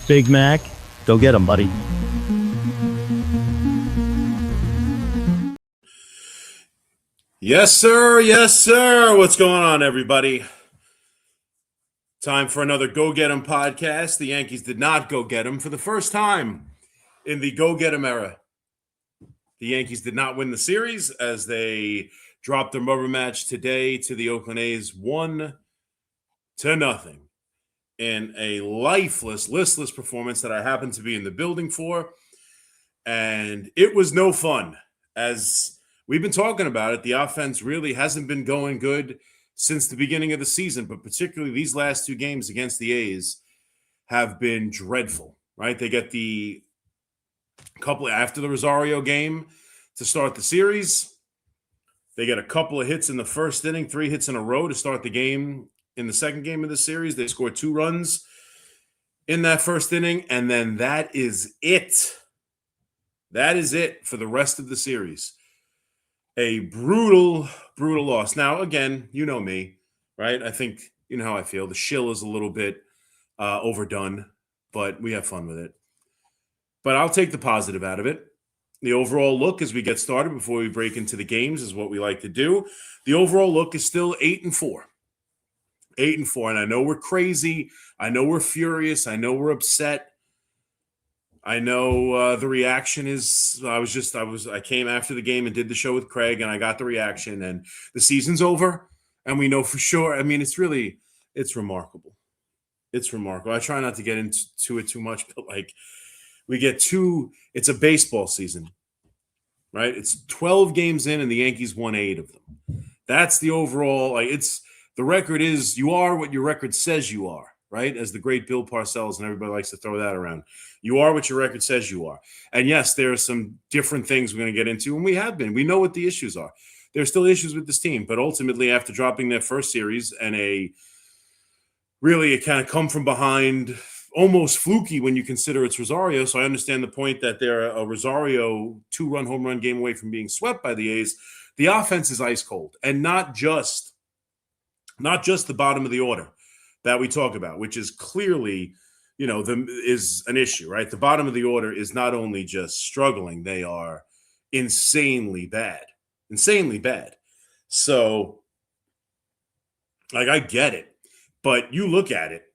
Big Mac, go get him, buddy. Yes, sir. Yes, sir. What's going on, everybody? Time for another Go Get 'em podcast. The Yankees did not go get him for the first time in the Go Get 'em era. The Yankees did not win the series as they dropped their rubber match today to the Oakland A's 1-0 in a lifeless, listless performance that I happened to be in the building for. And it was no fun. As we've been talking about it, the offense really hasn't been going good since the beginning of the season, but particularly these last two games against the A's have been dreadful, right? They get the couple after the Rosario game to start the series. They get a couple of hits in the first inning, 3 hits in a row to start the game. In the second game of the series, they scored 2 runs in that first inning, and then that is it. That is it for the rest of the series. A brutal, brutal loss. Now, again, you know me, right? I think you know how I feel. The shill is a little bit overdone, but we have fun with it. But I'll take the positive out of it. The overall look as we get started before we break into the games is what we like to do. The overall look is still 8-4. 8-4. And I know we're crazy. I know we're furious. I know we're upset. I know the reaction is I came after the game and did the show with Craig, and I got the reaction, and the season's over, and we know for sure. I mean, it's remarkable. It's remarkable. I try not to get into it too much, but like it's a baseball season, right? It's 12 games in, and the Yankees won 8 of them. That's the overall, the record is you are what your record says you are, right? As the great Bill Parcells, and everybody likes to throw that around. You are what your record says you are. And yes, there are some different things we're going to get into, and we have been. We know what the issues are. There are still issues with this team, but ultimately after dropping their first series and a kind of come from behind, almost fluky when you consider it's Rosario, so I understand the point that they're a Rosario 2-run home run game away from being swept by the A's. The offense is ice cold, and not just the bottom of the order that we talk about, which is clearly, is an issue, right? The bottom of the order is not only just struggling, they are insanely bad. So, I get it, but you look at it,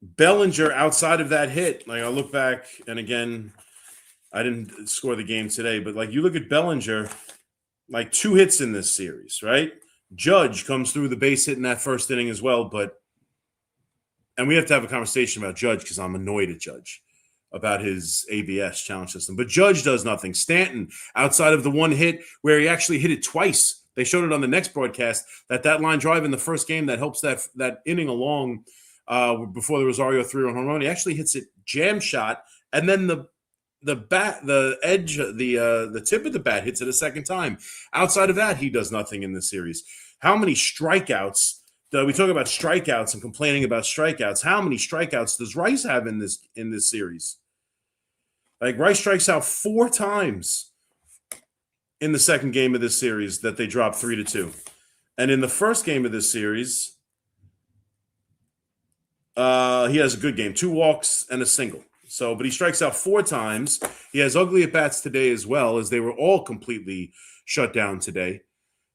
Bellinger outside of that hit, I look back, and again, I didn't score the game today, but you look at Bellinger, 2 hits in this series, right? Judge comes through the base hit in that first inning as well, and we have to have a conversation about Judge because I'm annoyed at Judge about his ABS challenge system. But Judge does nothing. Stanton, outside of the one hit where he actually hit it twice, they showed it on the next broadcast, that line drive in the first game that helps that inning along before the Rosario 3-run home run. He actually hits it jam shot, and then the tip of the bat hits it a second time. Outside of that, he does nothing in this series. How many strikeouts? We talk about strikeouts and complaining about strikeouts. How many strikeouts does Rice have in this series? Rice strikes out 4 times in the second game of this series that they dropped 3-2, and in the first game of this series, he has a good game, 2 walks and a single. So, but he strikes out 4 times. He has ugly at-bats today as well, as they were all completely shut down today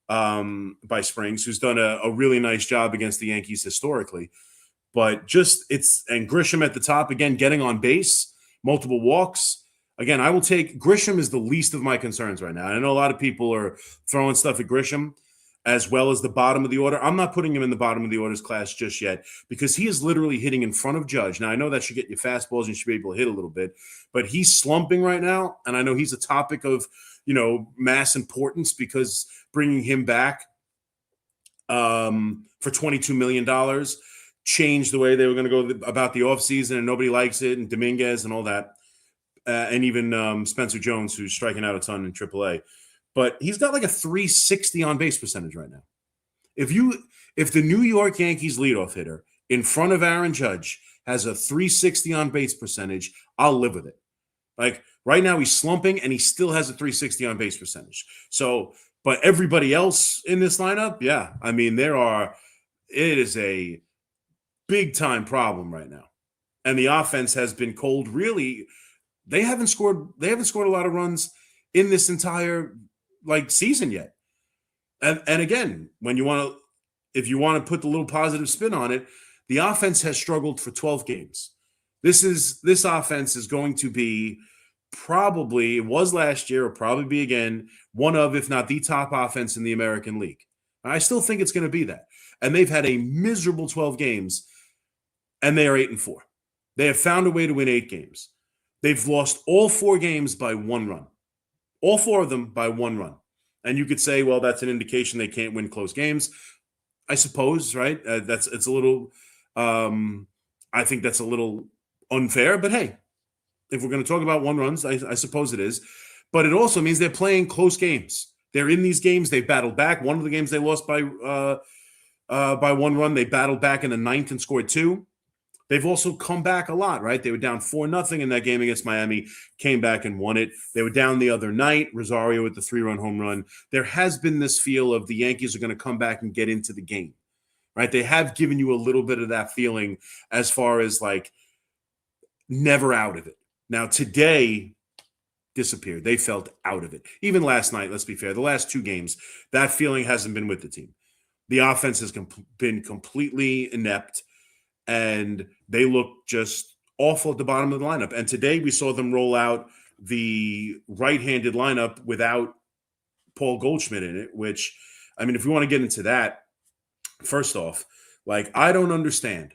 by Springs, who's done a really nice job against the Yankees historically. But and Grisham at the top, again, getting on base, multiple walks. Again, I will take Grisham is the least of my concerns right now. I know a lot of people are throwing stuff at Grisham as well as the bottom of the order. I'm not putting him in the bottom of the orders class just yet because he is literally hitting in front of Judge. Now, I know that should get you fastballs and you should be able to hit a little bit, but he's slumping right now, and I know he's a topic of, mass importance because bringing him back for $22 million changed the way they were going to go about the offseason, and nobody likes it, and Dominguez and all that, and even Spencer Jones, who's striking out a ton in AAA. But he's got a 360 on base percentage right now. If the New York Yankees leadoff hitter in front of Aaron Judge has a 360 on base percentage, I'll live with it. Like right now, he's slumping and he still has a 360 on base percentage. So, but everybody else in this lineup, yeah, I mean, it is a big time problem right now. And the offense has been cold. Really, they haven't scored a lot of runs in this entire season yet. And again, if you want to put the little positive spin on it, the offense has struggled for 12 games. This offense is going to be probably, it was last year, or probably be again, one of, if not the top offense in the American League. I still think it's going to be that. And they've had a miserable 12 games, and they are 8-4. They have found a way to win 8 games. They've lost all 4 games by 1 run. All 4 of them by 1 run. And you could say, well, that's an indication they can't win close games. I suppose, right? It's a little, I think that's a little unfair. But hey, if we're going to talk about 1 runs, I suppose it is. But it also means they're playing close games. They're in these games. They've battled back. One of the games they lost by 1 run. They battled back in the 9th and scored 2. They've also come back a lot, right? They were down 4-0 in that game against Miami, came back and won it. They were down the other night, Rosario with the 3-run home run. There has been this feel of the Yankees are going to come back and get into the game, right? They have given you a little bit of that feeling as far as never out of it. Now, today disappeared. They felt out of it. Even last night, let's be fair, the last 2 games, that feeling hasn't been with the team. The offense has been completely inept, and they look just awful at the bottom of the lineup. And today we saw them roll out the right-handed lineup without Paul Goldschmidt in it, which, I mean, if we want to get into that, first off, I don't understand,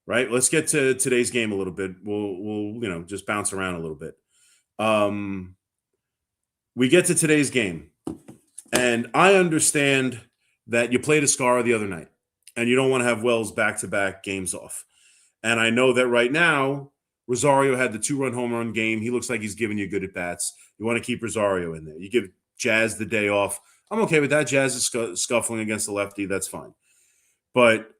right? Let's get to today's game a little bit. We'll just bounce around a little bit. We get to today's game, and I understand that you played Escara the other night, and you don't want to have Wells back-to-back games off. And I know that right now, Rosario had the 2-run home run game. He looks like he's giving you good at-bats. You want to keep Rosario in there. You give Jazz the day off. I'm okay with that. Jazz is scuffling against the lefty. That's fine. But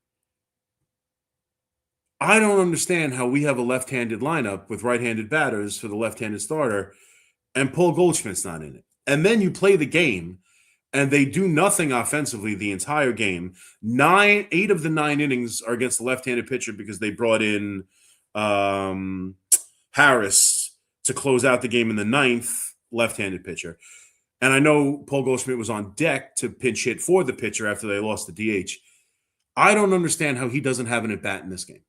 I don't understand how we have a left-handed lineup with right-handed batters for the left-handed starter, and Paul Goldschmidt's not in it. And then you play the game, and they do nothing offensively the entire game. 8 of the 9 innings are against the left-handed pitcher because they brought in Harris to close out the game in the 9th, left-handed pitcher. And I know Paul Goldschmidt was on deck to pinch hit for the pitcher after they lost the DH. I don't understand how he doesn't have an at-bat in this game.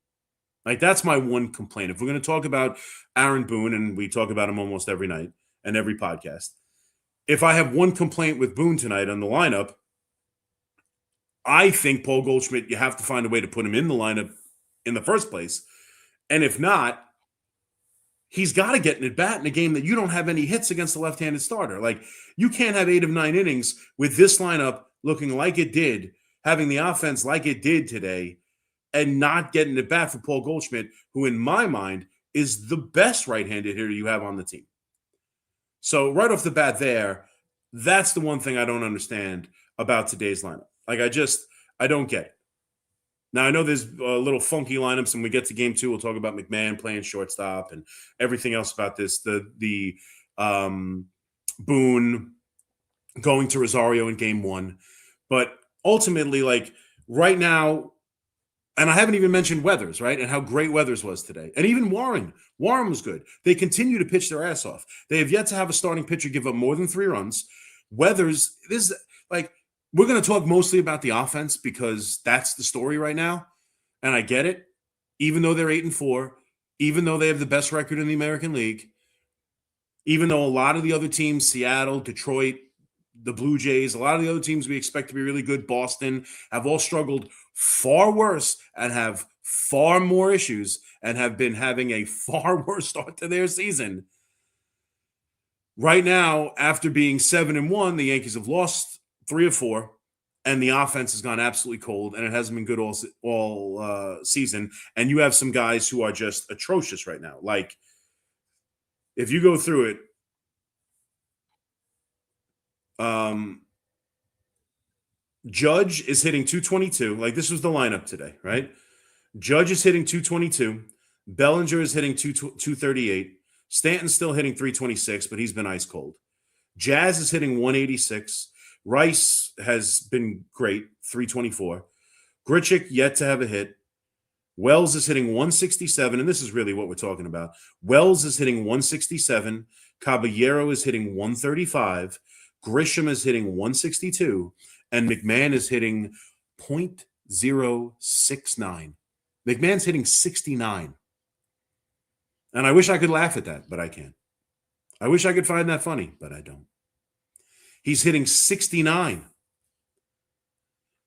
That's my one complaint. If we're going to talk about Aaron Boone, and we talk about him almost every night and every podcast, if I have one complaint with Boone tonight on the lineup, I think Paul Goldschmidt, you have to find a way to put him in the lineup in the first place. And if not, he's got to get an at-bat in a game that you don't have any hits against the left-handed starter. You can't have 8 of 9 innings with this lineup looking like it did, having the offense like it did today, and not getting it back for Paul Goldschmidt, who in my mind is the best right-handed hitter you have on the team. So right off the bat there, that's the one thing I don't understand about today's lineup. I don't get it. Now, I know there's little funky lineups, and we get to game 2, we'll talk about McMahon playing shortstop and everything else about this. The Boone going to Rosario in game 1. But ultimately, right now, and I haven't even mentioned Weathers, right? And how great Weathers was today. And even Warren. Warren was good. They continue to pitch their ass off. They have yet to have a starting pitcher give up more than 3 runs. Weathers, we're going to talk mostly about the offense because that's the story right now. And I get it. Even though they're 8-4, even though they have the best record in the American League, even though a lot of the other teams, Seattle, Detroit, the Blue Jays, a lot of the other teams we expect to be really good, Boston, have all struggled far worse and have far more issues and have been having a far worse start to their season. Right now, after being 7-1, the Yankees have lost 3 of 4, and the offense has gone absolutely cold, and it hasn't been good all season. And you have some guys who are just atrocious right now. If you go through it, Judge is hitting 222. Like, this was the lineup today, right? Judge is hitting 222. Bellinger is hitting 238. Stanton's still hitting 326, but he's been ice cold. Jazz is hitting 186. Rice has been great, 324. Grichuk yet to have a hit. Wells is hitting 167, and this is really what we're talking about. Wells is hitting 167. Caballero is hitting 135. Grisham is hitting 162. And McMahon is hitting .069. McMahon's hitting 69. And I wish I could laugh at that, but I can't. I wish I could find that funny, but I don't. He's hitting 69.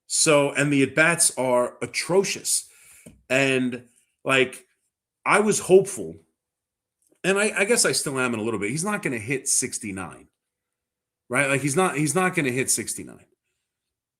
So, and the at-bats are atrocious. And, like, I was hopeful, and I guess I still am in a little bit. He's not going to hit 69, right? Like, he's not going to hit 69.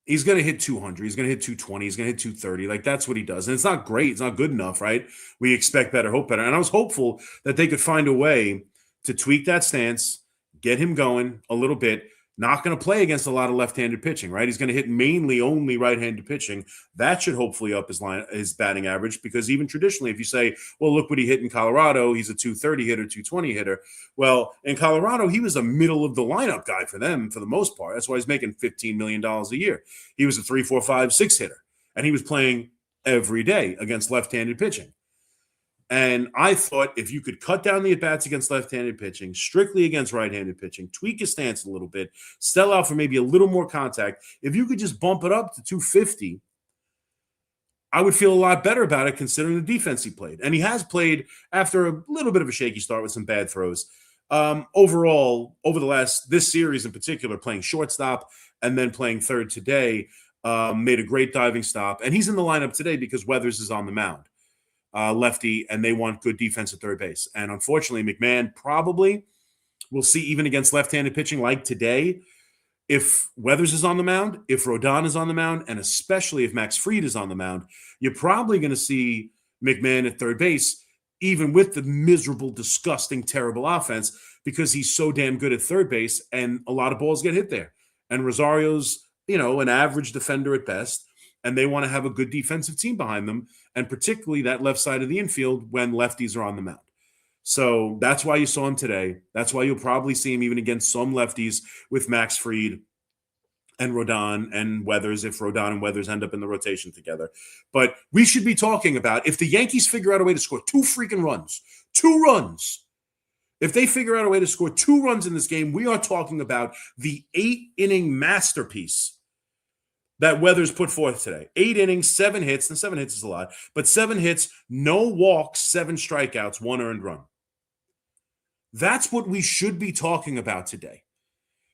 He's going to hit 200. He's going to hit 220. He's going to hit 230. Like, that's what he does. And it's not great. It's not good enough, right? We expect better, hope better. And I was hopeful that they could find a way to tweak that stance, get him going a little bit. Not going to play against a lot of left-handed pitching, right? He's going to hit mainly only right-handed pitching. That should hopefully up his batting average, because even traditionally, if you say, well, look what he hit in Colorado, he's a 230 hitter, 220 hitter. Well, in Colorado, he was a middle-of-the-lineup guy for them for the most part. That's why he's making $15 million a year. He was a 3, 4, 5, 6 hitter, and he was playing every day against left-handed pitching. And I thought if you could cut down the at-bats against left-handed pitching, strictly against right-handed pitching, tweak his stance a little bit, sell out for maybe a little more contact, if you could just bump it up to 250, I would feel a lot better about it considering the defense he played. And he has played after a little bit of a shaky start with some bad throws. Overall, over this series in particular, playing shortstop and then playing third today, made a great diving stop. And he's in the lineup today because Weathers is on the mound. Lefty, and they want good defense at third base. And unfortunately, McMahon probably will see, even against left-handed pitching like today, if Weathers is on the mound, if Rodon is on the mound, and especially if Max Fried is on the mound, you're probably going to see McMahon at third base, even with the miserable, disgusting, terrible offense, because he's so damn good at third base, and a lot of balls get hit there. And Rosario's, an average defender at best, and they want to have a good defensive team behind them, and particularly that left side of the infield when lefties are on the mound. So that's why you saw him today. That's why you'll probably see him even against some lefties with Max Fried and Rodon and Weathers, if Rodon and Weathers end up in the rotation together. But we should be talking about, if the Yankees figure out a way to score 2 runs, if they figure out a way to score 2 runs in this game, we are talking about the 8-inning masterpiece that Weathers put forth today. 8 innings, 7 hits, and 7 hits is a lot, but 7 hits, no walks, 7 strikeouts, 1 earned run. That's what we should be talking about today,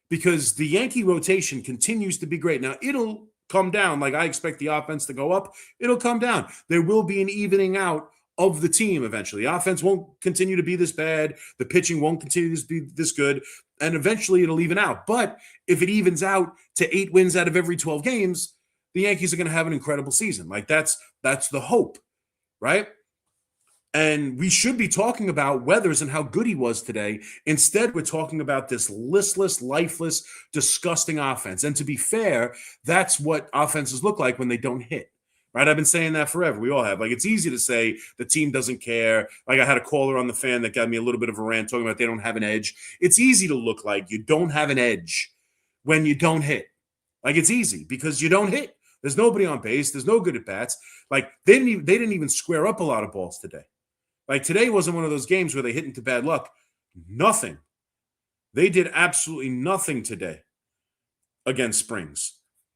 because the Yankee rotation continues to be great. Now, it'll come down. Like, I expect the offense to go up. It'll come down. There will be an evening out of the team eventually. The offense won't continue to be this bad. The pitching won't continue to be this good. And eventually it'll even out. But if it evens out to 8 wins out of every 12 games, the Yankees are going to have an incredible season. Like, that's the hope, right? And we should be talking about Weathers and how good he was today. Instead, we're talking about this listless, lifeless, disgusting offense. And to be fair, that's what offenses look like when they don't hit. Right? I've been saying that forever. We all have. Like, it's easy to say the team doesn't care. Like, I had a caller on the Fan that got me a little bit of a rant talking about they don't have an edge. It's easy to look like you don't have an edge when you don't hit. Like, it's easy because you don't hit. There's nobody on base. There's no good at bats. Like, they didn't even square up a lot of balls today. Like, today wasn't one of those games where they hit into bad luck. Nothing. They did absolutely nothing today against Springs,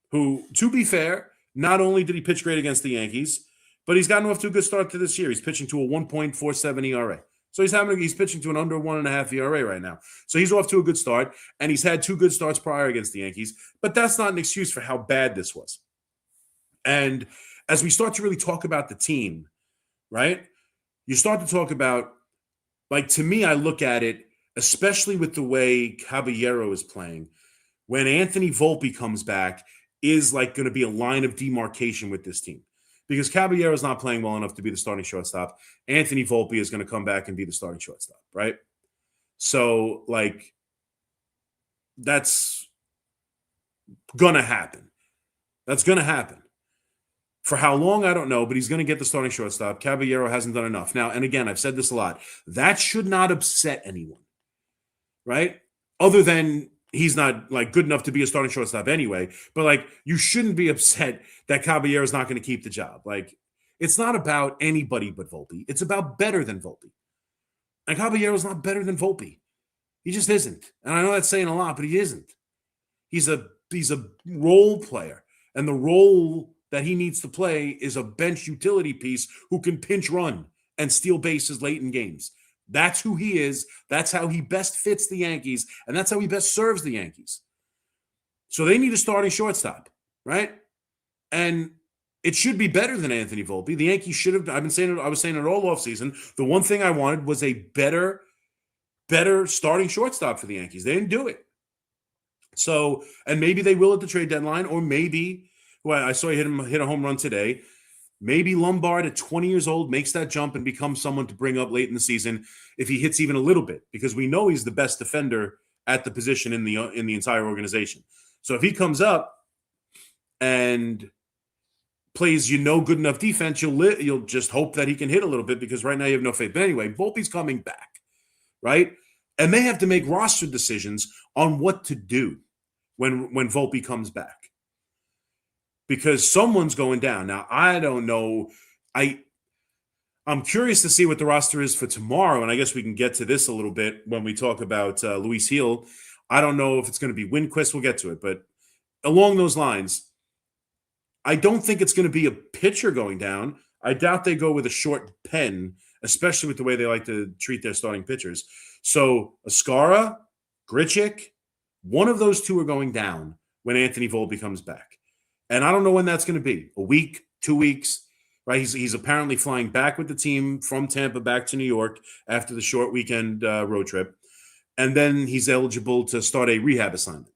who, to be fair, not only did he pitch great against the Yankees, but he's gotten off to a good start to this year. He's pitching to a 1.47 ERA. So he's pitching to an under 1.5 ERA right now. So he's off to a good start, and he's had 2 good starts prior against the Yankees. But that's not an excuse for how bad this was. And as we start to really talk about the team, right, you start to talk about, like, to me, I look at it, especially with the way Caballero is playing, when Anthony Volpe comes back, is like going to be a line of demarcation with this team, because Caballero is not playing well enough to be the starting shortstop. Anthony Volpe is going to come back and be the starting shortstop, right? So, like, that's going to happen. That's going to happen. For how long, I don't know, but he's going to get the starting shortstop. Caballero hasn't done enough. Now, and again, I've said this a lot. That should not upset anyone, right? Other than he's not like good enough to be a starting shortstop anyway. But like, you shouldn't be upset that Caballero is not going to keep the job. Like, it's not about anybody but Volpe. It's about better than Volpe. And Caballero's not better than Volpe. He just isn't. And I know that's saying a lot, but he isn't. He's a role player. And the role that he needs to play is a bench utility piece who can pinch run and steal bases late in games. That's who he is. That's how he best fits the Yankees. And that's how he best serves the Yankees. So they need a starting shortstop, right? And it should be better than Anthony Volpe. The Yankees should have, I was saying it all offseason. The one thing I wanted was a better starting shortstop for the Yankees. They didn't do it. So, and maybe they will at the trade deadline, or maybe, well, I saw he hit a home run today. Maybe Lombard at 20 years old makes that jump and becomes someone to bring up late in the season if he hits even a little bit, because we know he's the best defender at the position in the entire organization. So if he comes up and plays good enough defense, you'll just hope that he can hit a little bit, because right now you have no faith. But anyway, Volpe's coming back, right? And they have to make roster decisions on what to do when Volpe comes back, because someone's going down. Now, I don't know. I'm curious to see what the roster is for tomorrow, and I guess we can get to this a little bit when we talk about Luis Gil. I don't know if it's going to be Winquest. We'll get to it, but along those lines, I don't think it's going to be a pitcher going down. I doubt they go with a short pen, especially with the way they like to treat their starting pitchers. So Escara, Grichuk, one of those two are going down when Anthony Volpe comes back. And I don't know when that's going to be. A week, 2 weeks, right? He's apparently flying back with the team from Tampa back to New York after the short weekend road trip. And then he's eligible to start a rehab assignment.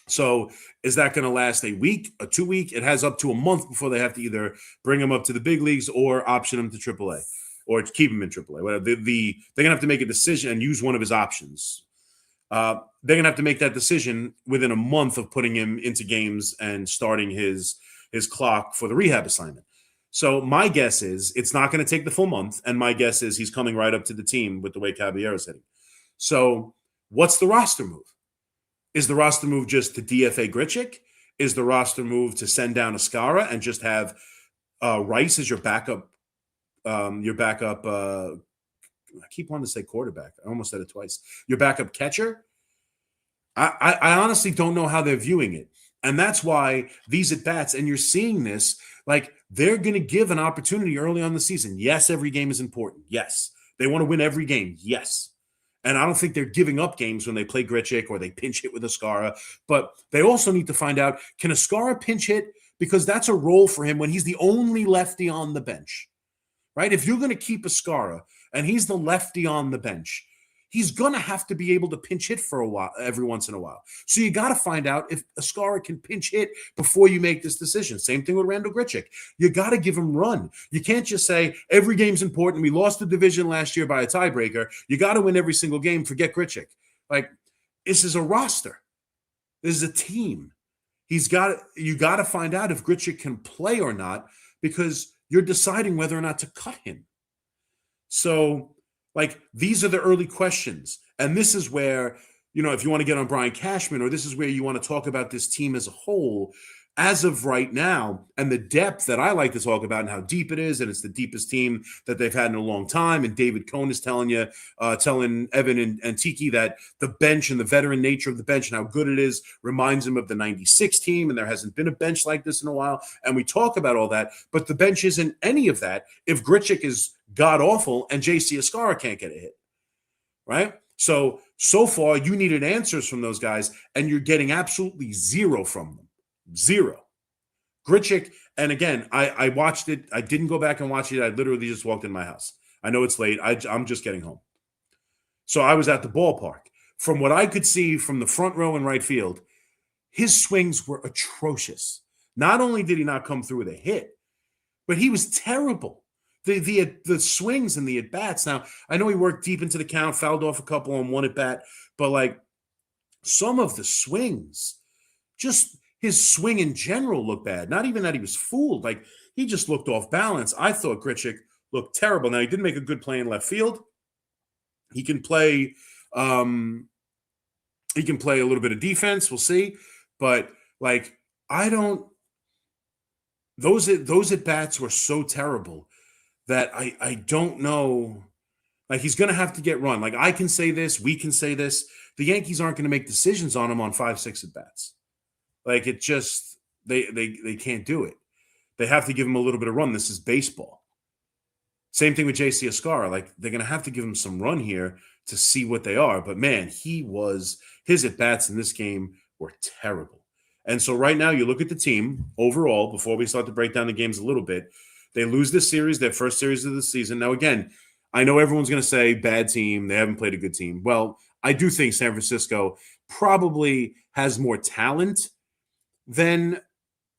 So is that going to last a week, a 2 week? It has up to a month before they have to either bring him up to the big leagues or option him to AAA or keep him in AAA. Whatever. They're going to have to make a decision and use one of his options. They're going to have to make that decision within a month of putting him into games and starting his clock for the rehab assignment. So my guess is it's not going to take the full month, and my guess is he's coming right up to the team with the way Caballero's hitting. So what's the roster move? Is the roster move just to DFA Grichuk? Is the roster move to send down Escara and just have Rice as your backup? I keep wanting to say quarterback. I almost said it twice. Your backup catcher? I honestly don't know how they're viewing it. And that's why these at-bats, and you're seeing this, like they're going to give an opportunity early on in the season. Yes, every game is important. Yes. They want to win every game. Yes. And I don't think they're giving up games when they play Grichuk or they pinch hit with Escara. But they also need to find out, can Escara pinch hit? Because that's a role for him when he's the only lefty on the bench, right? If you're going to keep Escara and he's the lefty on the bench, he's going to have to be able to pinch hit for a while, every once in a while. So you got to find out if Escara can pinch hit before you make this decision. Same thing with Randall Grichuk. You got to give him run. You can't just say every game's important. We lost the division last year by a tiebreaker. You got to win every single game. Forget Grichuk. Like, this is a roster. This is a team. You got to find out if Grichuk can play or not, because you're deciding whether or not to cut him. So, like, these are the early questions. And this is where, if you want to get on Brian Cashman, or this is where you want to talk about this team as a whole, as of right now, and the depth that I like to talk about and how deep it is, and it's the deepest team that they've had in a long time. And David Cohn is telling Evan and Tiki that the bench and the veteran nature of the bench and how good it is reminds him of the 96 team, and there hasn't been a bench like this in a while. And we talk about all that, but the bench isn't any of that if Grichuk is god-awful and J.C. Escara can't get a hit, right? So far, you needed answers from those guys, and you're getting absolutely zero from them. Zero. Grichuk, and again, I watched it. I didn't go back and watch it. I literally just walked in my house. I know it's late. I'm just getting home. So I was at the ballpark. From what I could see from the front row in right field, his swings were atrocious. Not only did he not come through with a hit, but he was terrible. The swings and the at-bats. Now, I know he worked deep into the count, fouled off a couple on one at-bat, but like some of the swings, just his swing in general looked bad. Not even that he was fooled. Like, he just looked off balance. I thought Grichuk looked terrible. Now, he did make a good play in left field. He can play a little bit of defense. We'll see. But, like, those at-bats were so terrible that I don't know. Like, he's going to have to get run. Like, I can say this. We can say this. The Yankees aren't going to make decisions on him on 5-6 at-bats. Like, it just they can't do it. They have to give him a little bit of run. This is baseball. Same thing with JC Escara. Like, they're going to have to give him some run here to see what they are. But, man, his at-bats in this game were terrible. And so right now you look at the team overall, before we start to break down the games a little bit, they lose this series, their first series of the season. Now, again, I know everyone's going to say bad team. They haven't played a good team. Well, I do think San Francisco probably has more talent than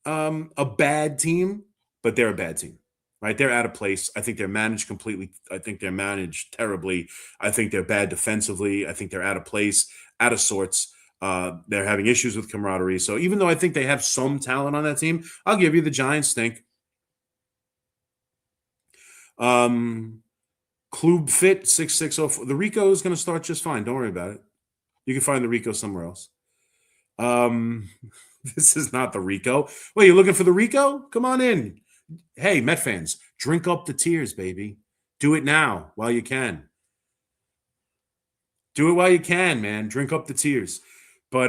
a bad team, but they're a bad team, right? They're out of place. I think they're managed completely. I think they're managed terribly. I think they're bad defensively. I think they're out of place, out of sorts. They're having issues with camaraderie. So even though I think they have some talent on that team, I'll give you the Giants stink. Klub Fit 6604. The Rico is going to start just fine. Don't worry about it. You can find the Rico somewhere else. This is not the Rico. Wait, you're looking for the Rico? Come on in. Hey, Met fans, drink up the tears, baby. Do it now while you can. Do it while you can, man. Drink up the tears. But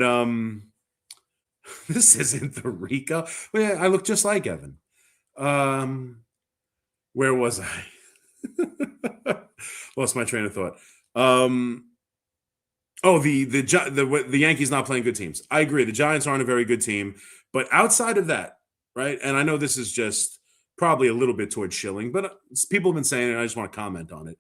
this isn't the Rico. Well, yeah, I look just like Evan. Where was I? Lost my train of thought. The Yankees not playing good teams. I agree. The Giants aren't a very good team. But outside of that, right, and I know this is just probably a little bit towards shilling, but people have been saying it, and I just want to comment on it.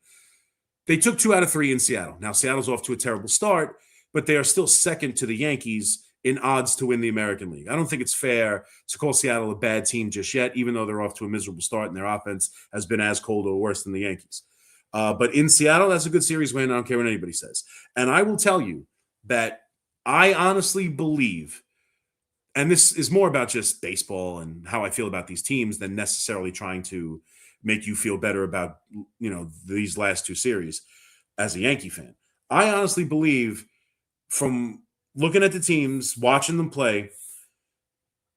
They took 2 out of 3 in Seattle. Now, Seattle's off to a terrible start, but they are still second to the Yankees in odds to win the American League. I don't think it's fair to call Seattle a bad team just yet, even though they're off to a miserable start and their offense has been as cold or worse than the Yankees. But in Seattle, that's a good series win. I don't care what anybody says. And I will tell you that I honestly believe, and this is more about just baseball and how I feel about these teams than necessarily trying to make you feel better about, these last 2 series as a Yankee fan. I honestly believe, from looking at the teams, watching them play,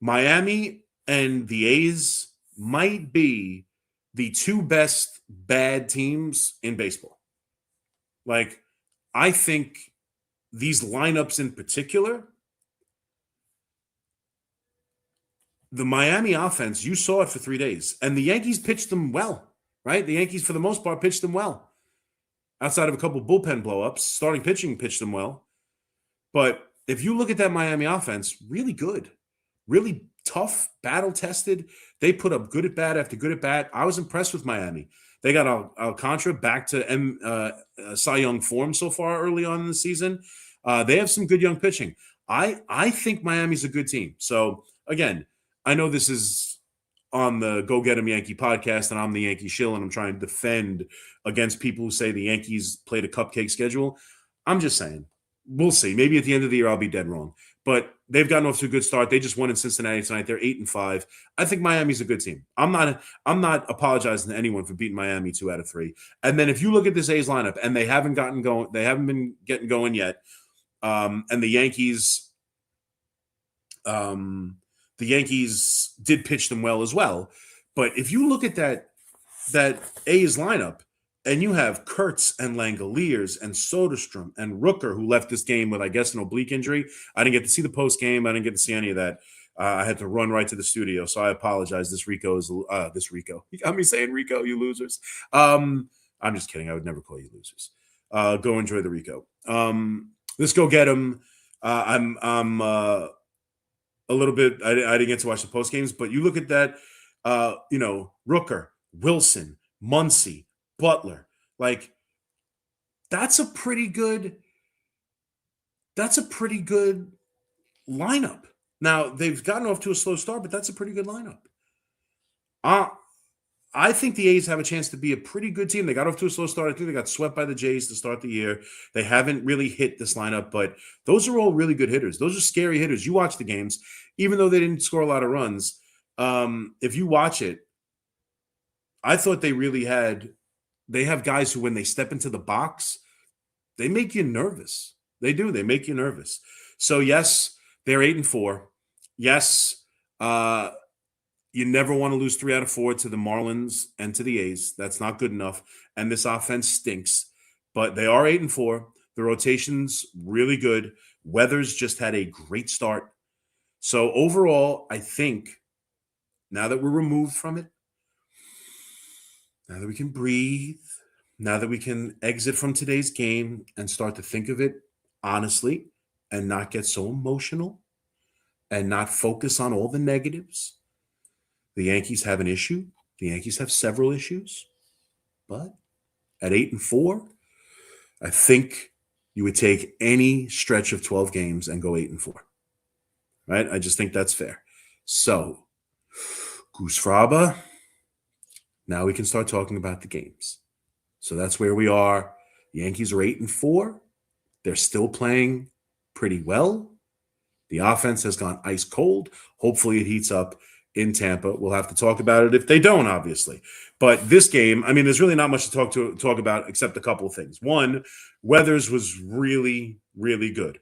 Miami and the A's might be the 2 best bad teams in baseball. Like, I think these lineups in particular, the Miami offense, you saw it for 3 days, and the Yankees pitched them well, right? The Yankees, for the most part, pitched them well. Outside of a couple bullpen blowups, starting pitching pitched them well. But if you look at that Miami offense, really good, really tough, battle-tested. They put up good at bat after good at bat. I was impressed with Miami. They got Alcantara back to Cy Young form so far early on in the season. They have some good young pitching. I think Miami's a good team. So, again, I know this is on the Go Get 'Em Yankee podcast, and I'm the Yankee shill, and I'm trying to defend against people who say the Yankees played a cupcake schedule. I'm just saying, we'll see. Maybe at the end of the year, I'll be dead wrong. But they've gotten off to a good start. They just won in Cincinnati tonight. They're 8-5. I think Miami's a good team. I'm not apologizing to anyone for beating Miami 2 out of 3. And then if you look at this A's lineup, and they haven't been getting going yet. And the Yankees did pitch them well as well. But if you look at that A's lineup, and you have Kurtz and Langoliers and Soderstrom and Rooker, who left this game with, I guess, an oblique injury. I didn't get to see the post game. I didn't get to see any of that. I had to run right to the studio, so I apologize. This Rico. You got me saying Rico, you losers. I'm just kidding. I would never call you losers. Go enjoy the Rico. Let's go get him. I'm a little bit. I didn't get to watch the post games, but you look at that. Rooker, Wilson, Muncy, Butler, like, that's a pretty good lineup. Now, they've gotten off to a slow start, but that's a pretty good lineup. I think the A's have a chance to be a pretty good team. They got off to a slow start. I think they got swept by the Jays to start the year. They haven't really hit this lineup, but those are all really good hitters. Those are scary hitters. You watch the games, even though they didn't score a lot of runs. If you watch it, I thought they have guys who, when they step into the box, they make you nervous. They do. They make you nervous. So, yes, they're 8-4. Yes, you never want to lose 3 out of 4 to the Marlins and to the A's. That's not good enough. And this offense stinks. But they are 8-4. The rotation's really good. Weathers just had a great start. So overall, I think now that we're removed from it, now that we can breathe, now that we can exit from today's game and start to think of it honestly and not get so emotional and not focus on all the negatives, the Yankees have an issue. The Yankees have several issues. But at 8-4, I think you would take any stretch of 12 games and go 8-4. Right? I just think that's fair. So, Goose Fraba, now we can start talking about the games. So that's where we are. The Yankees are 8-4. They're still playing pretty well. The offense has gone ice cold. Hopefully it heats up in Tampa. We'll have to talk about it if they don't, obviously. But this game, I mean, there's really not much to talk about except a couple of things. One, Weathers was really, really good,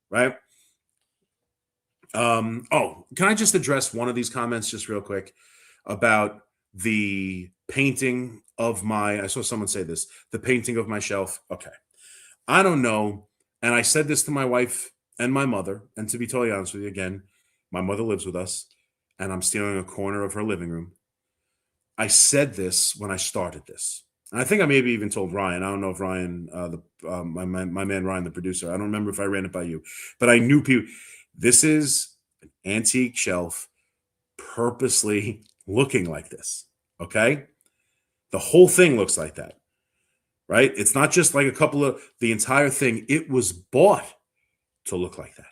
right? Can I just address one of these comments just real quick about the painting of I saw someone say this, the painting of my shelf. Okay. I don't know. And I said this to my wife and my mother. And to be totally honest with you, again, my mother lives with us and I'm stealing a corner of her living room. I said this when I started this. And I think I maybe even told Ryan. I don't know if Ryan, my man Ryan, the producer, I don't remember if I ran it by you, but I knew people. This is an antique shelf purposely looking like this. Okay. The whole thing looks like that, right? It's not just like the entire thing. It was bought to look like that.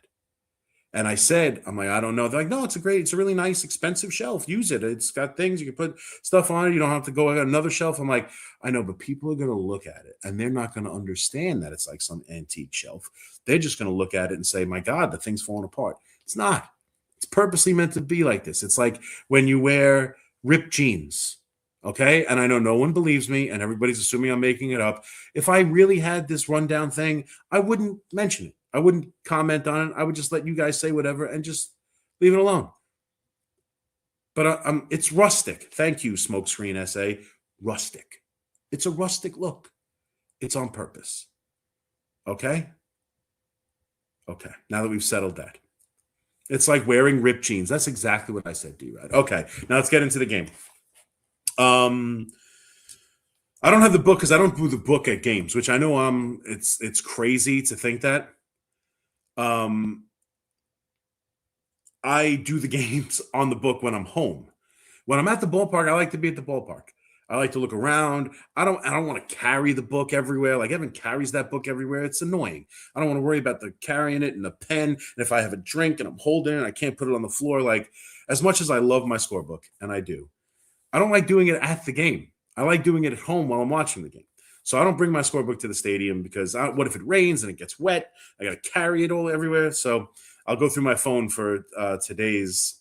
And I said, I'm like, I don't know. They're like, no, it's a really nice, expensive shelf. Use it. It's got things. You can put stuff on it. You don't have to go get another shelf. I'm like, I know, but people are going to look at it and they're not going to understand that it's like some antique shelf. They're just going to look at it and say, my God, the thing's falling apart. It's not. It's purposely meant to be like this. It's like when you wear ripped jeans. Okay. And I know no one believes me and everybody's assuming I'm making it up. If I really had this rundown thing, I wouldn't mention it. I wouldn't comment on it. I would just let you guys say whatever and just leave it alone. But it's rustic. Thank you, Smokescreen SA. Rustic. It's a rustic look. It's on purpose. Okay? Okay. Now that we've settled that. It's like wearing ripped jeans. That's exactly what I said, D-Rod. Okay. Now let's get into the game. I don't have the book because I don't do the book at games, which I know it's crazy to think that. I do the games on the book when I'm home. When I'm at the ballpark, I like to be at the ballpark. I like to look around. I don't want to carry the book everywhere. Like Evan carries that book everywhere. It's annoying. I don't want to worry about the carrying it and the pen. And if I have a drink and I'm holding it, I can't put it on the floor. Like as much as I love my scorebook, and I do, I don't like doing it at the game. I like doing it at home while I'm watching the game. So I don't bring my scorebook to the stadium because what if it rains and it gets wet? I got to carry it all everywhere. So I'll go through my phone for today's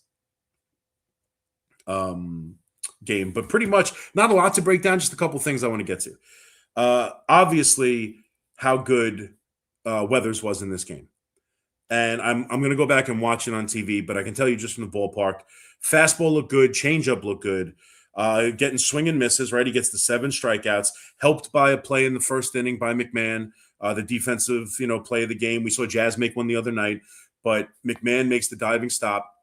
game. But pretty much not a lot to break down, just a couple things I want to get to. Obviously, how good Weathers was in this game. And I'm going to go back and watch it on TV, but I can tell you just from the ballpark, fastball looked good, changeup looked good. Getting swing and misses, right? He gets the 7 strikeouts, helped by a play in the first inning by McMahon, the defensive, play of the game. We saw Jazz make one the other night, but McMahon makes the diving stop,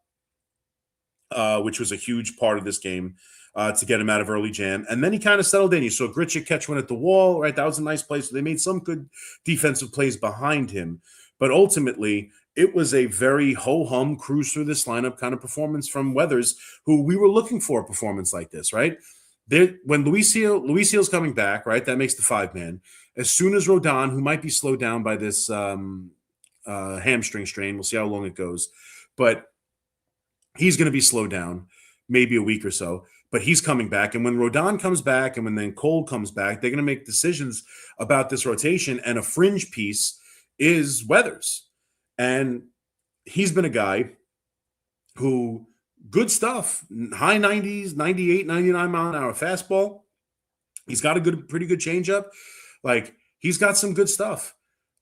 which was a huge part of this game to get him out of early jam. And then he kind of settled in. You saw Grichuk catch one at the wall, right? That was a nice play. So they made some good defensive plays behind him. But ultimately, it was a very ho-hum, cruise through this lineup kind of performance from Weathers, who we were looking for a performance like this, right? When Luis Seal's coming back, right, that makes the 5-man. As soon as Rodon, who might be slowed down by this hamstring strain, we'll see how long it goes, but he's going to be slowed down, maybe a week or so. but he's coming back. And when Rodon comes back and when then Cole comes back, they're going to make decisions about this rotation. And a fringe piece is Weathers. And he's been a guy who, good stuff, high 90s, 98, 99 mile an hour fastball. He's got pretty good changeup. Like, he's got some good stuff.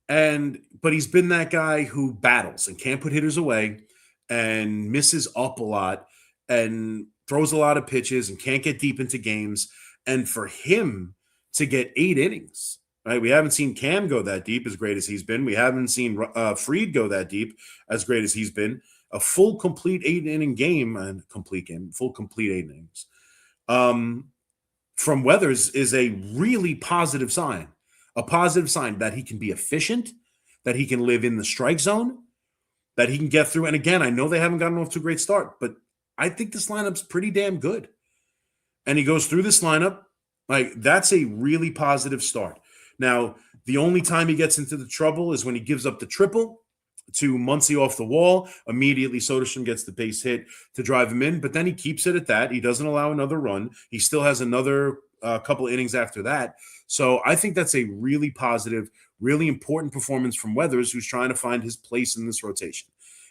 But he's been that guy who battles and can't put hitters away and misses up a lot and throws a lot of pitches and can't get deep into games. And for him to get 8 innings, right? We haven't seen Cam go that deep, as great as he's been. We haven't seen Fried go that deep, as great as he's been. A full, complete 8-inning game, and complete 8 innings from Weathers is a really positive sign. A positive sign that he can be efficient, that he can live in the strike zone, that he can get through. And again, I know they haven't gotten off to a great start, but I think this lineup's pretty damn good. And he goes through this lineup. Like, that's a really positive start. Now, the only time he gets into the trouble is when he gives up the triple to Muncy off the wall. Immediately, Soderstrom gets the base hit to drive him in, but then he keeps it at that. He doesn't allow another run. He still has another couple innings after that. So I think that's a really positive, really important performance from Weathers, who's trying to find his place in this rotation.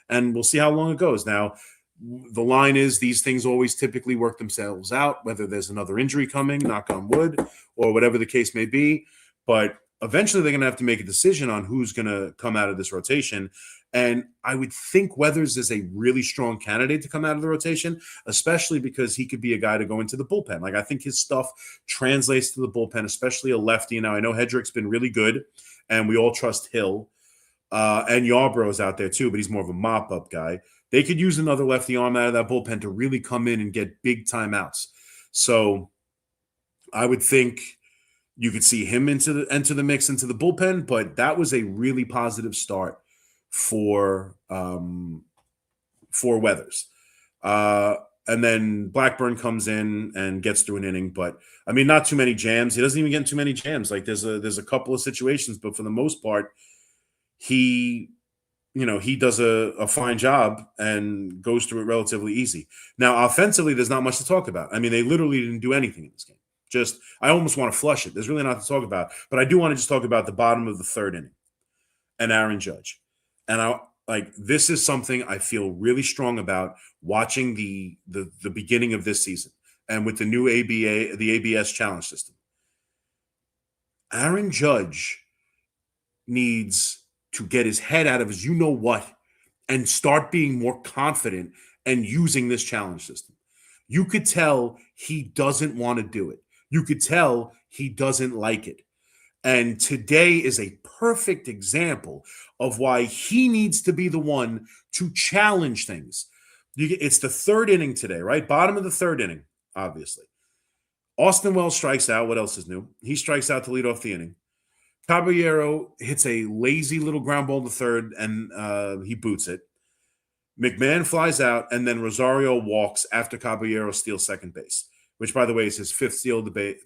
And we'll see how long it goes. Now, the line is these things always typically work themselves out, whether there's another injury coming, knock on wood, or whatever the case may be. But eventually they're going to have to make a decision on who's going to come out of this rotation. And I would think Weathers is a really strong candidate to come out of the rotation, especially because he could be a guy to go into the bullpen. Like, I think his stuff translates to the bullpen, especially a lefty. Now, I know Hedrick's been really good, and we all trust Hill. And Yarborough's out there too, but he's more of a mop-up guy. They could use another lefty arm out of that bullpen to really come in and get big timeouts. So I would think you could see him enter the mix, into the bullpen, but that was a really positive start for Weathers. And then Blackburn comes in and gets through an inning, but I mean, not too many jams. He doesn't even get too many jams. Like, there's a couple of situations, but for the most part, he does a fine job and goes through it relatively easy. Now, offensively, there's not much to talk about. I mean, they literally didn't do anything in this game. I almost want to flush it. There's really not to talk about, but I do want to just talk about the bottom of the 3rd inning and Aaron Judge. And this is something I feel really strong about watching the beginning of this season and with the new the ABS challenge system. Aaron Judge needs to get his head out of his you-know-what and start being more confident and using this challenge system. You could tell he doesn't want to do it. You could tell he doesn't like it. And today is a perfect example of why he needs to be the one to challenge things. It's the 3rd inning today, right? Bottom of the 3rd inning, obviously. Austin Wells strikes out. What else is new? He strikes out to lead off the inning. Caballero hits a lazy little ground ball to third, and he boots it. McMahon flies out, and then Rosario walks after Caballero steals second base, which, by the way, is his fifth steal of the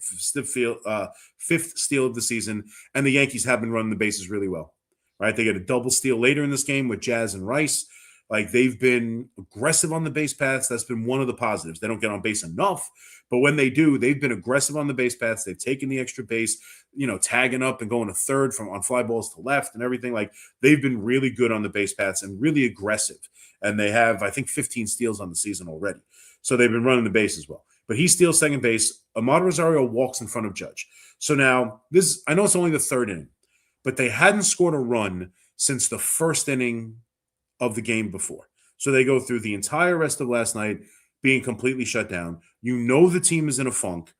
season. And the Yankees have been running the bases really well, right? They get a double steal later in this game with Jazz and Rice. Like, they've been aggressive on the base paths. That's been one of the positives. They don't get on base enough, but when they do, they've been aggressive on the base paths. They've taken the extra base, tagging up and going to third on fly balls to left and everything. Like, they've been really good on the base paths and really aggressive. And they have, I think, 15 steals on the season already. So they've been running the base as well. But he steals second base. Amador Rosario walks in front of Judge. So now I know it's only the third inning, but they hadn't scored a run since the first inning of the game before. So they go through the entire rest of last night being completely shut down. The team is in a funk.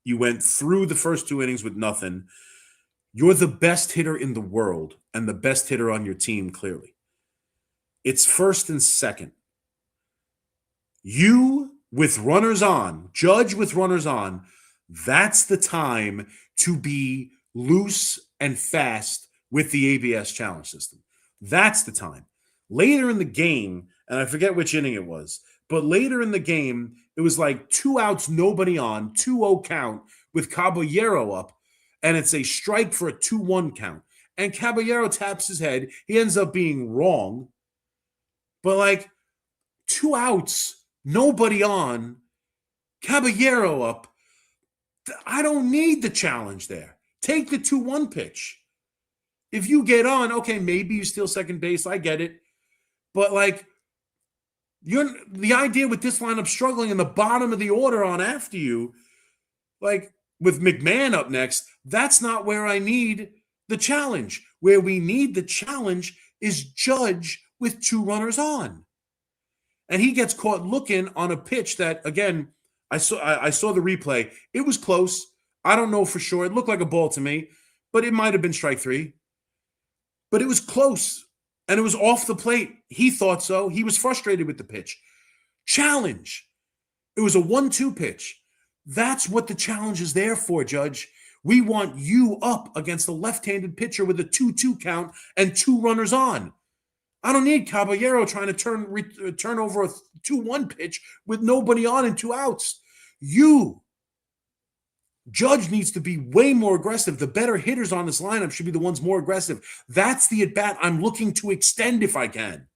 You went through the first two innings with nothing. You're the best hitter in the world and the best hitter on your team, clearly. It's first and second. You with runners on, Judge with runners on, that's the time to be loose and fast with the ABS challenge system. That's the time. Later in the game, and I forget which inning it was, but later in the game, it was like 2 outs, nobody on, 2-0 count with Caballero up, and it's a strike for a 2-1 count. And Caballero taps his head. He ends up being wrong. But 2 outs, nobody on, Caballero up. I don't need the challenge there. Take the 2-1 pitch. If you get on, okay, maybe you steal second base. I get it. But like, the idea with this lineup struggling in the bottom of the order on after you, like with McMahon up next, that's not where I need the challenge. Where we need the challenge is Judge with 2 runners on. And he gets caught looking on a pitch that, again, I saw the replay. It was close. I don't know for sure. It looked like a ball to me, but it might have been strike 3. But it was close, and it was off the plate. He thought so. He was frustrated with the pitch. Challenge. It was a 1-2 pitch. That's what the challenge is there for, Judge. We want you up against a left-handed pitcher with a 2-2 count and 2 runners on. I don't need Caballero trying to turn over a 2-1 pitch with nobody on and 2 outs. Judge needs to be way more aggressive. The better hitters on this lineup should be the ones more aggressive. That's the at-bat I'm looking to extend if I can.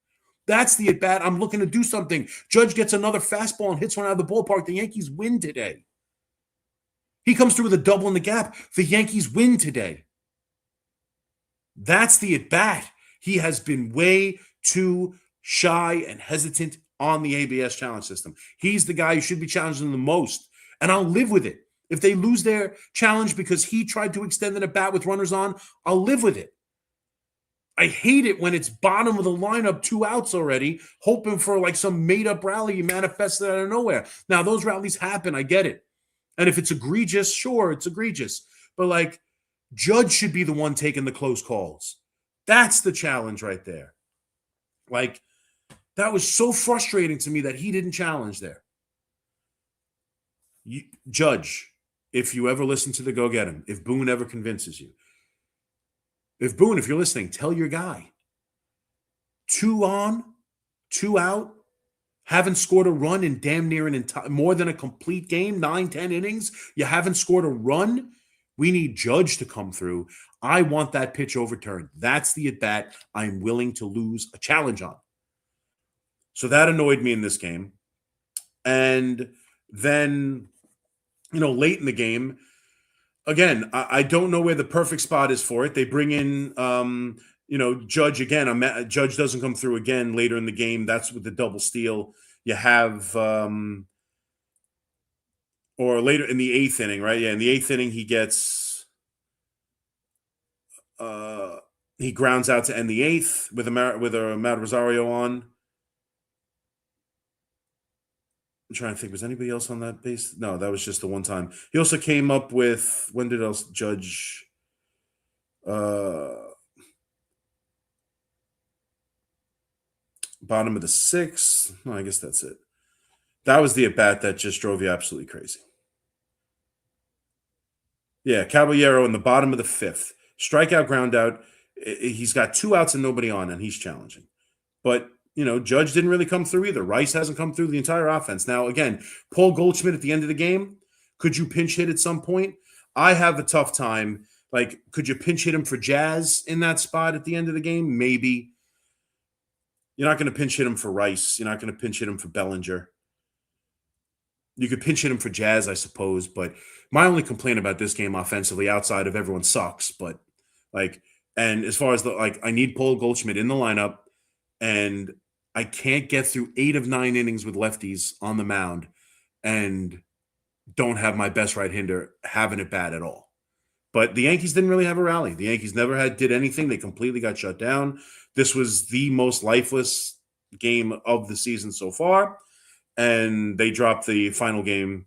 That's the at-bat I'm looking to do something. Judge gets another fastball and hits one out of the ballpark. The Yankees win today. He comes through with a double in the gap. The Yankees win today. That's the at-bat. He has been way too shy and hesitant on the ABS challenge system. He's the guy who should be challenging the most, and I'll live with it. If they lose their challenge because he tried to extend an at-bat with runners on, I'll live with it. I hate it when it's bottom of the lineup, 2 outs already, hoping for like some made-up rally manifested out of nowhere. Now, those rallies happen. I get it. And if it's egregious, sure, it's egregious. But like, Judge should be the one taking the close calls. That's the challenge right there. Like, that was so frustrating to me that he didn't challenge there. Judge, if you ever listen to the Go Get Him, if Boone ever convinces you, if you're listening, tell your guy. 2 on, 2 out, haven't scored a run in damn near more than a complete game, 9-10 innings. You haven't scored a run. We need Judge to come through. I want that pitch overturned. That's the at-bat I'm willing to lose a challenge on. So that annoyed me in this game. And then, late in the game, again, I don't know where the perfect spot is for it. They bring in, Judge again. Judge doesn't come through again later in the game. That's with the double steal. You have, or later in the 8th inning, right? Yeah, in the 8th inning, he gets, he grounds out to end the 8th with a Matt Rosario on. I'm trying to think, was anybody else on that base? No, that was just the one time. He also came up with, when did else Judge? Bottom of the 6th. No, I guess that's it. That was the at-bat that just drove you absolutely crazy. Yeah, Caballero in the bottom of the 5th. Strikeout, ground out. He's got 2 outs and nobody on, and he's challenging. But Judge didn't really come through either. Rice hasn't come through the entire offense. Now, again, Paul Goldschmidt at the end of the game, could you pinch hit at some point? I have a tough time. Like, could you pinch hit him for Jazz in that spot at the end of the game? Maybe. You're not going to pinch hit him for Rice. You're not going to pinch hit him for Bellinger. You could pinch hit him for Jazz, I suppose. But my only complaint about this game offensively, outside of everyone sucks, but and as far as I need Paul Goldschmidt in the lineup, and I can't get through 8 of 9 innings with lefties on the mound and don't have my best right-hander having it bad at all. But the Yankees didn't really have a rally. The Yankees never did anything. They completely got shut down. This was the most lifeless game of the season so far, and they dropped the final game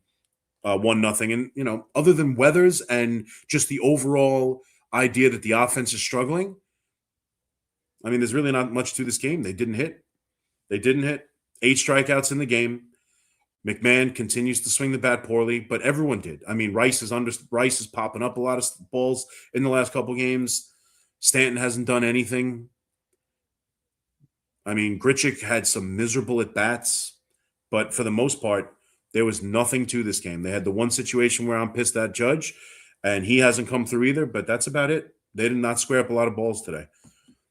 1-0. And, other than Weathers and just the overall idea that the offense is struggling, I mean, there's really not much to this game. They didn't hit. 8 strikeouts in the game. McMahon continues to swing the bat poorly, but everyone did. I mean, Rice is popping up a lot of balls in the last couple games. Stanton hasn't done anything. I mean, Grichuk had some miserable at-bats, but for the most part, there was nothing to this game. They had the one situation where I'm pissed at Judge, and he hasn't come through either, but that's about it. They did not square up a lot of balls today.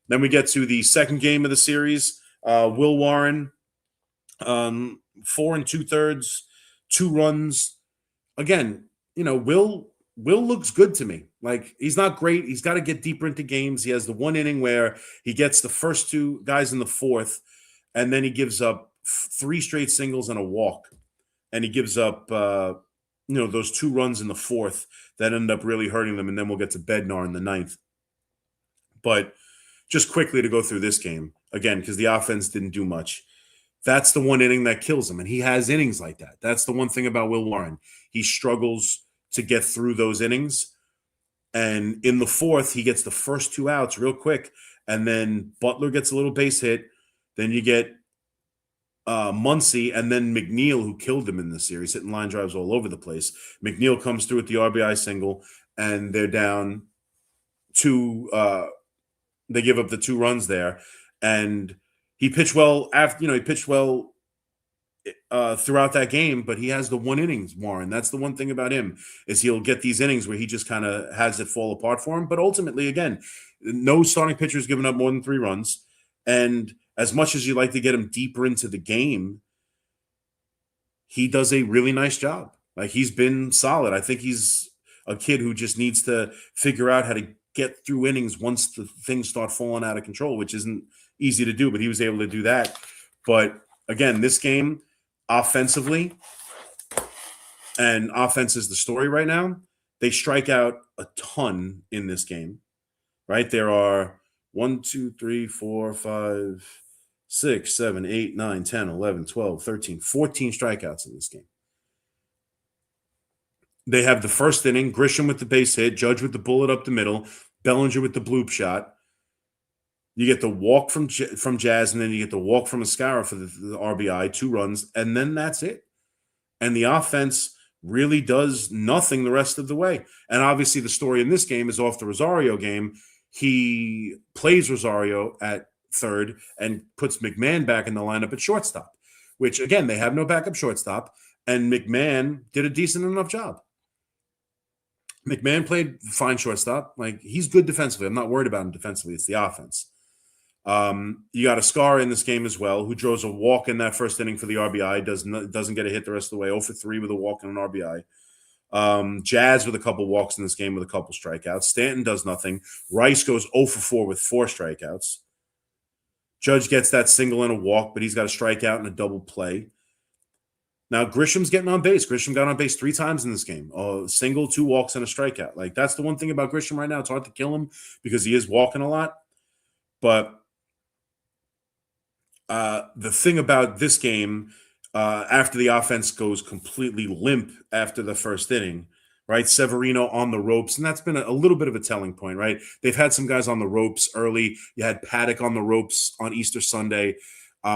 Then we get to the second game of the series. Will Warren, 4 2/3, 2 runs. Again, Will looks good to me. Like, he's not great. He's got to get deeper into games. He has the 1 inning where he gets the first 2 guys in the 4th, and then he gives up 3 straight singles and a walk. And he gives up, those 2 runs in the 4th that end up really hurting them. And then we'll get to Bednar in the 9th. But just quickly to go through this game, again, because the offense didn't do much. That's the 1 inning that kills him. And he has innings like that. That's the one thing about Will Warren. He struggles to get through those innings. And in the 4th, he gets the first 2 outs real quick. And then Butler gets a little base hit. Then you get Muncy, and then McNeil, who killed him in this series, hitting line drives all over the place. McNeil comes through with the RBI single, and they're down 2. They give up the 2 runs there, and he pitched well throughout that game. But he has the 1 innings, Warren. That's the one thing about him, is he'll get these innings where he just kind of has it fall apart for him. But ultimately, again, no starting pitcher has given up more than 3 runs, and as much as you like to get him deeper into the game, he does a really nice job. Like, he's been solid. I think he's a kid who just needs to figure out how to get through innings once the things start falling out of control, which isn't easy to do, but he was able to do that. But again, this game offensively, and offense is the story right now, they strike out a ton in this game, right? There are 1, 2, 3, 4, 5, 6, 7, 8, 9, 10, 11, 12, 13, 14 strikeouts in this game. They have the first inning, Grisham with the base hit, Judge with the bullet up the middle, Bellinger with the bloop shot. You get the walk from Jazz, and then you get the walk from Ascara for the RBI, 2 runs, and then that's it. And the offense really does nothing the rest of the way. And obviously the story in this game is off the Rosario game. He plays Rosario at third and puts McMahon back in the lineup at shortstop, which, again, they have no backup shortstop, and McMahon did a decent enough job. McMahon played fine shortstop. Like, he's good defensively. I'm not worried about him defensively. It's the offense. You got Ascara in this game as well, who draws a walk in that first inning for the RBI, doesn't get a hit the rest of the way, 0 for 3 with a walk and an RBI. Jazz with a couple walks in this game with a couple strikeouts. Stanton does nothing. Rice goes 0 for 4 with 4 strikeouts. Judge gets that single and a walk, but he's got a strikeout and a double play. Now, Grisham's getting on base. Grisham got on base 3 times in this game. A single, 2 walks, and a strikeout. Like, that's the one thing about Grisham right now. It's hard to kill him because he is walking a lot. But the thing about this game, after the offense goes completely limp after the first inning, right? Severino on the ropes, and that's been a little bit of a telling point, right? They've had some guys on the ropes early. You had Paddock on the ropes on Easter Sunday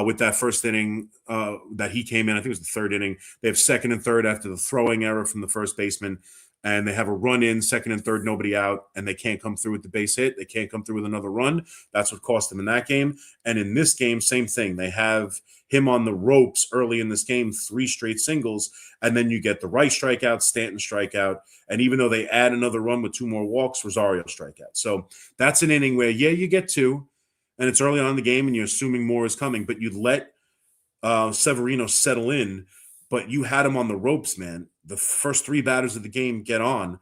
with that first inning that he came in. I think it was the 3rd inning. They have 2nd and 3rd after the throwing error from the first baseman, and they have a run in, 2nd and 3rd, nobody out, and they can't come through with the base hit. They can't come through with another run. That's what cost them in that game. And in this game, same thing. They have him on the ropes early in this game, 3 straight singles, and then you get the Rice strikeout, Stanton strikeout, and even though they add another run with 2 more walks, Rosario strikeout. So that's an inning where, you get 2, and it's early on in the game, and you're assuming more is coming, but you let Severino settle in, but you had him on the ropes, man. The first 3 batters of the game get on.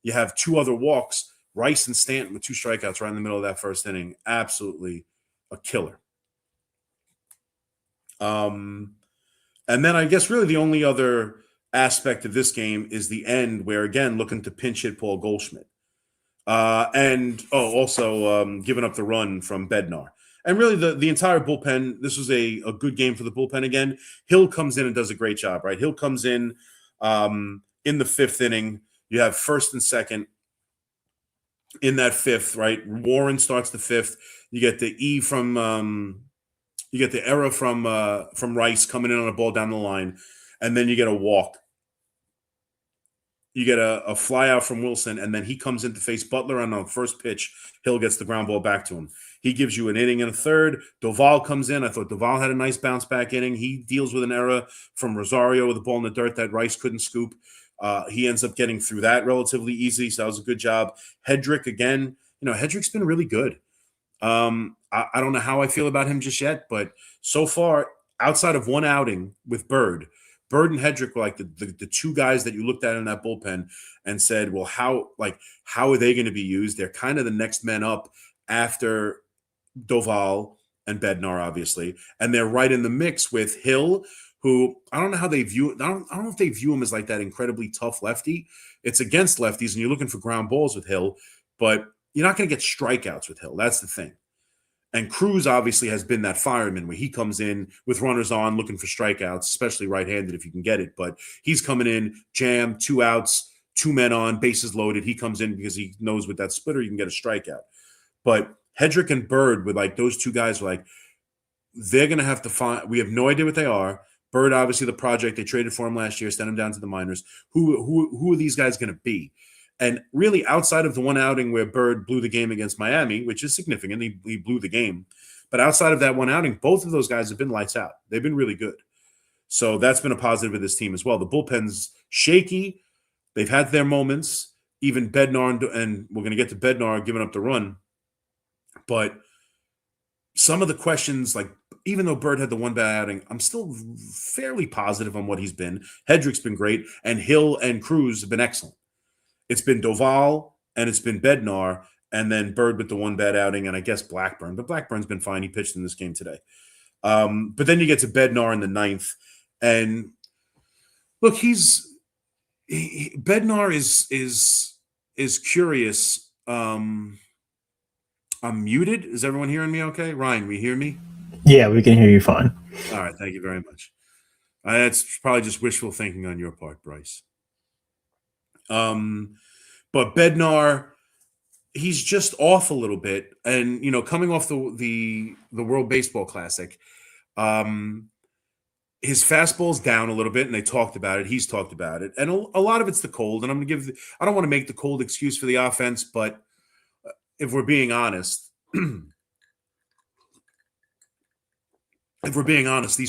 You have 2 other walks, Rice and Stanton with 2 strikeouts right in the middle of that first inning. Absolutely a killer. And then I guess really the only other aspect of this game is the end where, again, looking to pinch hit Paul Goldschmidt. Also giving up the run from Bednar. And really the entire bullpen, this was a good game for the bullpen again. Hill comes in and does a great job, right? Hill comes in the 5th inning. You have 1st and 2nd in that 5th, right? Warren starts the 5th. You get the error from Rice coming in on a ball down the line, and then you get a walk. You get a fly out from Wilson, and then he comes in to face Butler, and on the first pitch, Hill gets the ground ball back to him. He gives you an inning and a 3rd. Doval comes in. I thought Doval had a nice bounce back inning. He deals with an error from Rosario with a ball in the dirt that Rice couldn't scoop. He ends up getting through that relatively easy, so that was a good job. Hedrick, again, Hedrick's been really good. I don't know how I feel about him just yet, but so far, outside of one outing with Bird, Bird and Hedrick were like the two guys that you looked at in that bullpen and said, well, how are they going to be used? They're kind of the next men up after Doval and Bednar, obviously, and they're right in the mix with Hill, who I don't know how they view. I don't know if they view him as like that incredibly tough lefty. It's against lefties, and you're looking for ground balls with Hill, but you're not going to get strikeouts with Hill. That's the thing. And Cruz obviously has been that fireman where he comes in with runners on looking for strikeouts, especially right-handed if you can get it. But he's coming in, jam, 2 outs, 2 men on, bases loaded. He comes in because he knows with that splitter you can get a strikeout. But Hedrick and Bird, with like those two guys, were like, they're going to have to find – we have no idea what they are. Bird, obviously, the project. They traded for him last year, sent him down to the minors. Who are these guys going to be? And really, outside of the one outing where Bird blew the game against Miami, which is significant, he blew the game. But outside of that one outing, both of those guys have been lights out. They've been really good. So that's been a positive of this team as well. The bullpen's shaky. They've had their moments. Even Bednar, and we're going to get to Bednar giving up the run. But some of the questions, like even though Bird had the one bad outing, I'm still fairly positive on what he's been. Hedrick's been great, and Hill and Cruz have been excellent. It's been Doval and it's been Bednar, and then Bird with the one bad outing, and I guess Blackburn. But Blackburn's been fine. He pitched in this game today. But then you get to Bednar in the 9th, and look, Bednar is curious. I'm muted. Is everyone hearing me okay? Ryan, we hear me? Yeah, we can hear you fine. All right, thank you very much. That's probably just wishful thinking on your part, Bryce. But Bednar, he's just off a little bit, and coming off the World Baseball Classic, his fastball's down a little bit, and they talked about it. He's talked about it, and a lot of it's the cold. And I don't want to make the cold excuse for the offense, but if we're being honest, these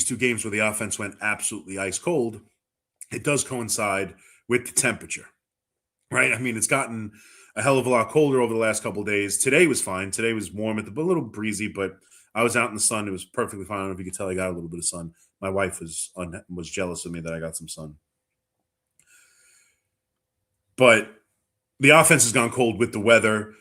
2 games where the offense went absolutely ice cold, it does coincide with the temperature. Right? I mean, it's gotten a hell of a lot colder over the last couple of days. Today was fine. Today was warm, a little breezy, but I was out in the sun. It was perfectly fine. I don't know if you could tell I got a little bit of sun. My wife was jealous of me that I got some sun. But the offense has gone cold with the weather.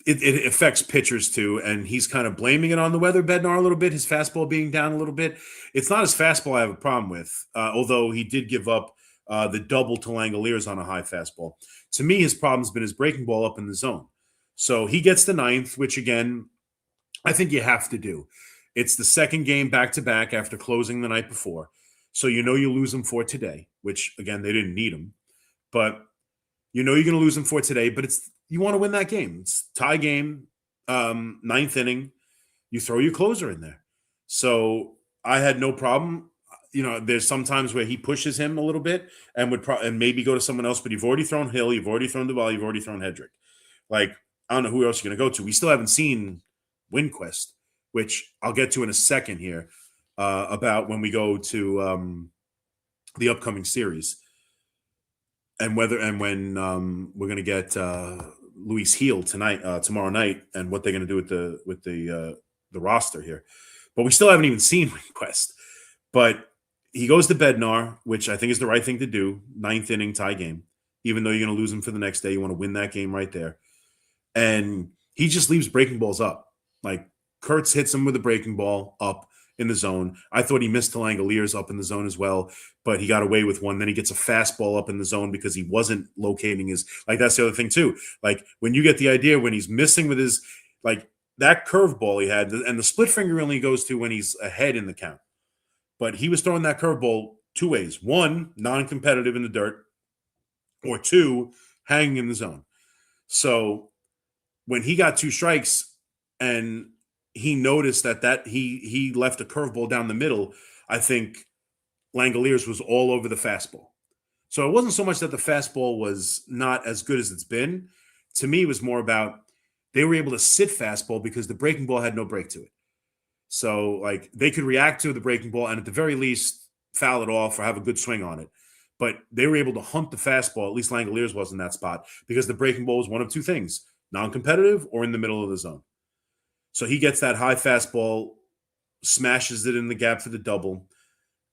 It affects pitchers too, and he's kind of blaming it on the weather, Bednar, a little bit, his fastball being down a little bit. It's not his fastball I have a problem with, although he did give up the double to Langoliers on a high fastball. To me, his problem's been his breaking ball up in the zone. So he gets the 9th, which, again, I think you have to do. It's the second game back-to-back after closing the night before. So you lose him for today, which, again, they didn't need him. But you're going to lose him for today, but you want to win that game. It's tie game, 9th inning. You throw your closer in there. So I had no problem. There's sometimes where he pushes him a little bit and would and maybe go to someone else, but you've already thrown Hill, you've already thrown Doval, you've already thrown Hedrick. Like, I don't know who else you're going to go to. We still haven't seen Winquest, which I'll get to in a second here about when we go to the upcoming series and when we're going to get Luis Heel tomorrow night, and what they're going to do with the roster here. But we still haven't even seen Winquest. But he goes to Bednar, which I think is the right thing to do. 9th inning tie game. Even though you're going to lose him for the next day, you want to win that game right there. And he just leaves breaking balls up. Like, Kurtz hits him with a breaking ball up in the zone. I thought he missed the Langoliers up in the zone as well, but he got away with one. Then he gets a fastball up in the zone because he wasn't locating his – like, that's the other thing too. Like, when you get the idea when he's missing with his – like, that curveball he had, and the split finger only goes to when he's ahead in the count. But he was throwing that curveball 2 ways. 1, non-competitive in the dirt, or 2, hanging in the zone. So when he got 2 strikes and he noticed that he left a curveball down the middle, I think Langoliers was all over the fastball. So it wasn't so much that the fastball was not as good as it's been. To me, it was more about they were able to sit fastball because the breaking ball had no break to it. So, like, they could react to the breaking ball and at the very least foul it off or have a good swing on it. But they were able to hunt the fastball. At least Langoliers was in that spot because the breaking ball was one of 2 things, non-competitive or in the middle of the zone. So he gets that high fastball, smashes it in the gap for the double.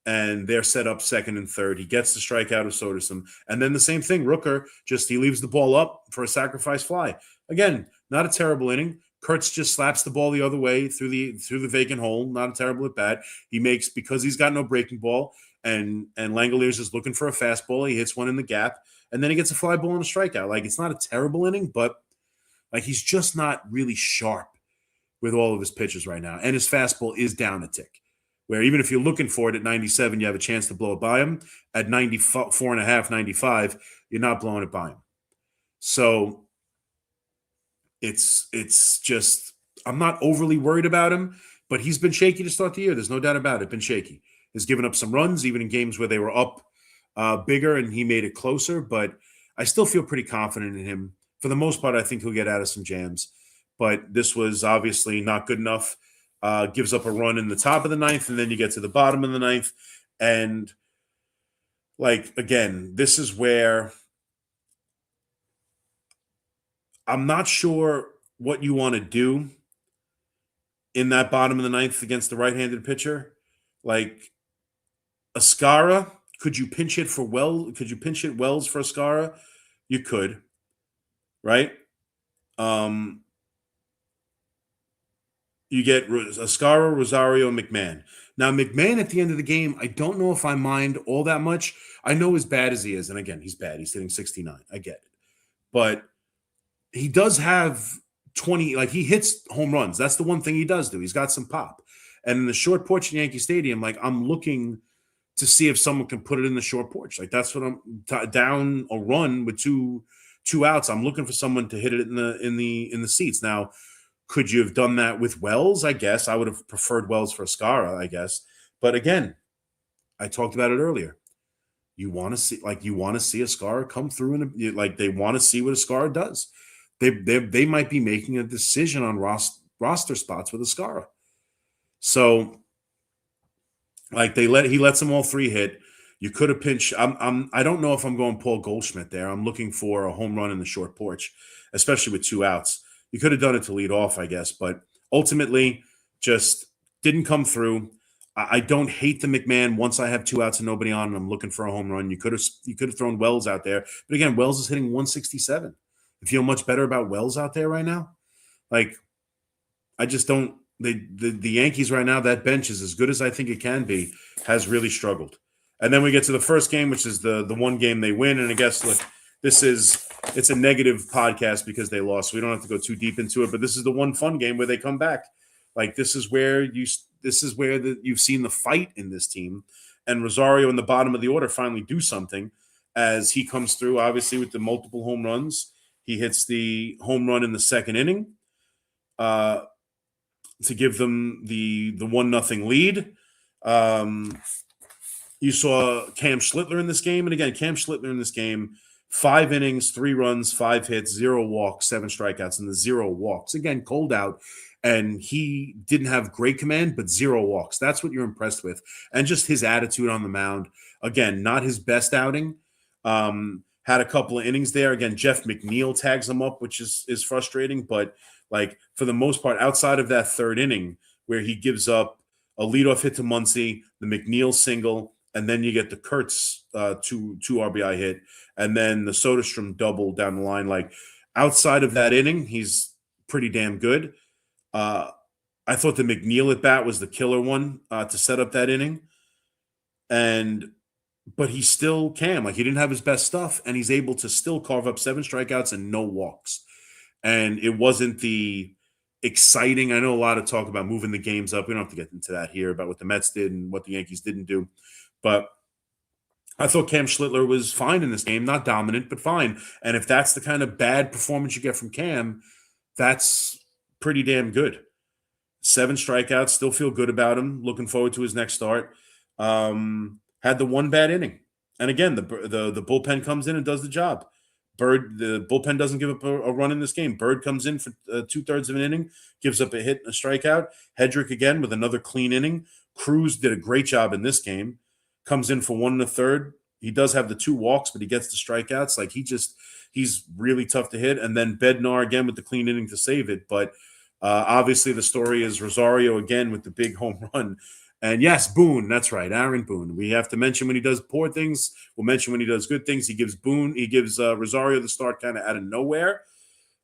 and they're set up second and third. He gets the strikeout of Soderstrom. And then the same thing, Rooker, he leaves the ball up for a sacrifice fly. Again, not a terrible inning. Kurtz just slaps the ball the other way through the vacant hole. Not a terrible at bat. He makes, because he's got no breaking ball, and Langoliers is looking for a fastball. He hits one in the gap, and then he gets a fly ball and a strikeout. Like, it's not a terrible inning, but like, he's just not really sharp with all of his pitches right now. And his fastball is down a tick, where even if you're looking for it at 97, you have a chance to blow it by him. At 94.5, 95, you're not blowing it by him. So it's just, I'm not overly worried about him, but he's been shaky to start the year. There's no doubt about it. Been shaky. He's given up some runs, even in games where they were up bigger, and he made it closer. But I still feel pretty confident in him. For the most part, I think he'll get out of some jams. But this was obviously not good enough. Gives up a run in the top of the ninth, and then you get to the bottom of the ninth. And, like, again, this is where I'm not sure what you want to do in that bottom of the ninth against the right-handed pitcher. Like, Ascara, could you pinch hit Wells for Ascara? You could, right? You get Ascara, Rosario, McMahon. Now, McMahon at the end of the game, I don't know if I mind all that much. I know as bad as he is, and again, he's bad. He's hitting 69. I get it. But he does have 20, like, he hits home runs. That's the one thing he does do. He's got some pop. And in the short porch in Yankee Stadium, like, I'm looking to see if someone can put it in the short porch. Like, that's what I'm down a run with two outs. I'm looking for someone to hit it in the seats. Now, could you have done that with Wells? I guess I would have preferred Wells for Ascara, I guess. But again, I talked about it earlier. You want to see Ascara come through, and they want to see what Ascara does. They might be making a decision on roster spots with Ascara. So, like, he lets them all three hit. You could have pinched. I don't know if I'm going Paul Goldschmidt there. I'm looking for a home run in the short porch, especially with two outs. You could have done it to lead off, I guess, but ultimately just didn't come through. I don't hate the McMahon once I have two outs and nobody on and I'm looking for a home run. You could have thrown Wells out there. But again, Wells is hitting 167. You feel much better about Wells out there right now? Like, I just don't. The Yankees right now, that bench is as good as I think it can be, has really struggled. And then we get to the first game, which is the one game they win. And I guess, look, it's a negative podcast because they lost. So we don't have to go too deep into it. But this is the one fun game where they come back. Like, this is where you've seen the fight in this team. And Rosario in the bottom of the order finally do something as he comes through, obviously, with the multiple home runs. He hits the home run in the second inning to give them the 1-0 lead. You saw Cam Schlittler in this game. And again, Cam Schlittler in this game, 5 innings, 3 runs, 5 hits, 0 walks, 7 strikeouts, and the 0 walks. Again, cold out. And he didn't have great command, but 0 walks. That's what you're impressed with. And just his attitude on the mound. Again, not his best outing. Had a couple of innings there. Again, Jeff McNeil tags him up, which is frustrating. But, like, for the most part, outside of that third inning where he gives up a leadoff hit to Muncy, the McNeil single, and then you get the Kurtz two RBI hit, and then the Soderstrom double down the line. Like, outside of that inning, he's pretty damn good. I thought the McNeil at bat was the killer one to set up that inning. But he's still Cam. Like, he didn't have his best stuff, and he's able to still carve up 7 strikeouts and no walks. And it wasn't the exciting. I know a lot of talk about moving the games up. We don't have to get into that here about what the Mets did and what the Yankees didn't do. But I thought Cam Schlittler was fine in this game. Not dominant, but fine. And if that's the kind of bad performance you get from Cam, that's pretty damn good. 7 strikeouts, still feel good about him. Looking forward to his next start. Had the one bad inning. And again, the bullpen comes in and does the job. The bullpen doesn't give up a run in this game. Bird comes in for 2/3 of an inning, gives up a hit and a strikeout. Hedrick again with another clean inning. Cruz did a great job in this game. Comes in for 1 1/3. He does have the 2 walks, but he gets the strikeouts. Like, he's really tough to hit. And then Bednar again with the clean inning to save it. But obviously the story is Rosario again with the big home run. And yes, Boone, that's right, Aaron Boone. We have to mention when he does poor things. We'll mention when he does good things. He gives Rosario the start kind of out of nowhere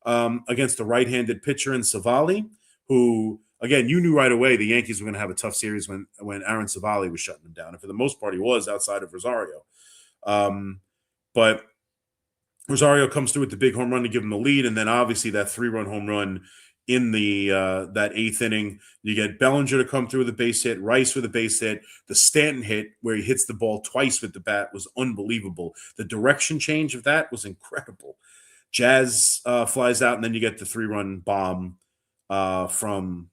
against a right-handed pitcher in Savali, who, again, you knew right away the Yankees were going to have a tough series when Aaron Savali was shutting them down. And for the most part, he was outside of Rosario. But Rosario comes through with the big home run to give him the lead, and then obviously that 3-run home run in the that 8th inning. You get Bellinger to come through with a base hit, Rice with a base hit, the Stanton hit where he hits the ball twice with the bat was unbelievable. The direction change of that was incredible. Jazz flies out, and then you get the 3-run bomb from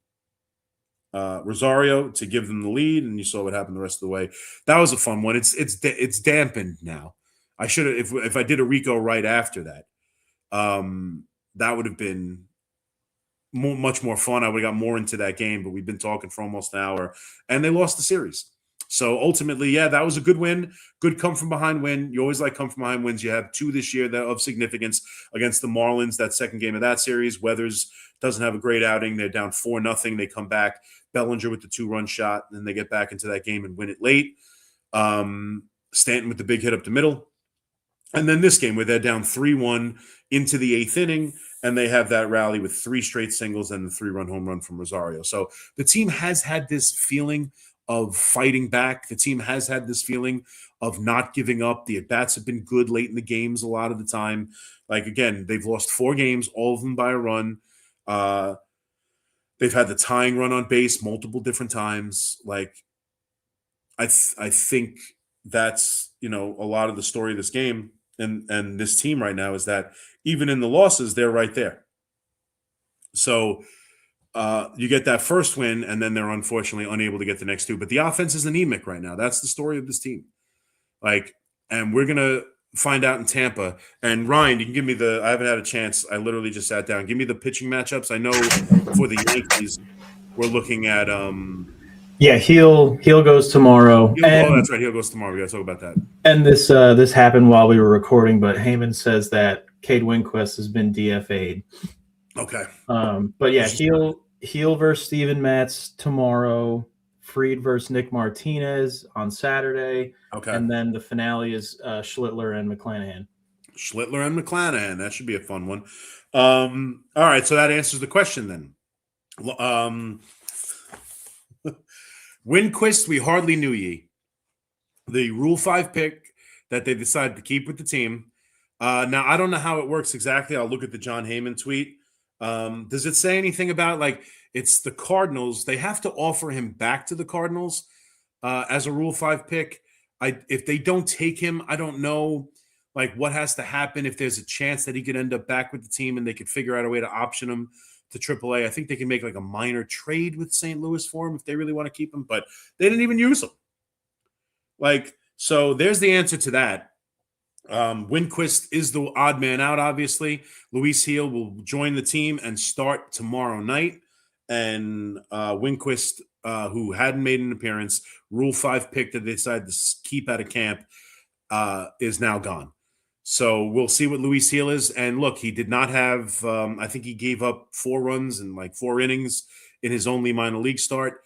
Rosario to give them the lead, and you saw what happened the rest of the way. That was a fun one. It's dampened now. I should have if I did a Rico right after that. That would have been much more fun. I would have got more into that game, but we've been talking for almost an hour, and they lost the series. So ultimately, yeah, that was a good win. Good come from behind win. You always like come from behind wins. You have 2 this year that of significance against the Marlins. That second game of that series, Weathers doesn't have a great outing. They're down 4-0. They come back. Bellinger with the 2-run shot, and then they get back into that game and win it late. Stanton with the big hit up the middle. And then this game where they're down 3-1 into the 8th inning, and they have that rally with 3 straight singles and the 3-run home run from Rosario. So the team has had this feeling of fighting back. The team has had this feeling of not giving up. The at-bats have been good late in the games a lot of the time. Like, again, they've lost 4 games, all of them by a run. They've had the tying run on base multiple different times. Like, I think that's, a lot of the story of this game and this team right now is that even in the losses, they're right there. So you get that first win, and then they're unfortunately unable to get the next 2. But the offense is anemic right now. That's the story of this team. And we're going to find out in Tampa. And Ryan, you can give me I haven't had a chance. I literally just sat down. Give me the pitching matchups. I know for the Yankees, we're looking at Yeah, Heel goes tomorrow. that's right. Heel goes tomorrow. We got to talk about that. And this happened while we were recording, but Heyman says that Cade Winquest has been DFA'd. Okay. But yeah, Heel versus Steven Matz tomorrow. Fried versus Nick Martinez on Saturday. Okay. And then the finale is Schlittler and McClanahan. That should be a fun one. All right, so that answers the question then. Winquist, we hardly knew ye. The Rule 5 pick that they decided to keep with the team. Now, I don't know how it works exactly. I'll look at the John Heyman tweet. Does it say anything about, it's the Cardinals? They have to offer him back to the Cardinals as a Rule 5 pick. If they don't take him, I don't know, what has to happen if there's a chance that he could end up back with the team and they could figure out a way to option him to AAA. I think they can make a minor trade with St. Louis for him if they really want to keep him, but they didn't even use him. So there's the answer to that. Winquist is the odd man out, obviously. Luis Heel will join the team and start tomorrow night. And Winquist, who hadn't made an appearance, Rule 5 pick that they decided to keep out of camp, is now gone. So we'll see what Luis Heel is. And look, he did not have, I think he gave up 4 runs in 4 innings in his only minor league start.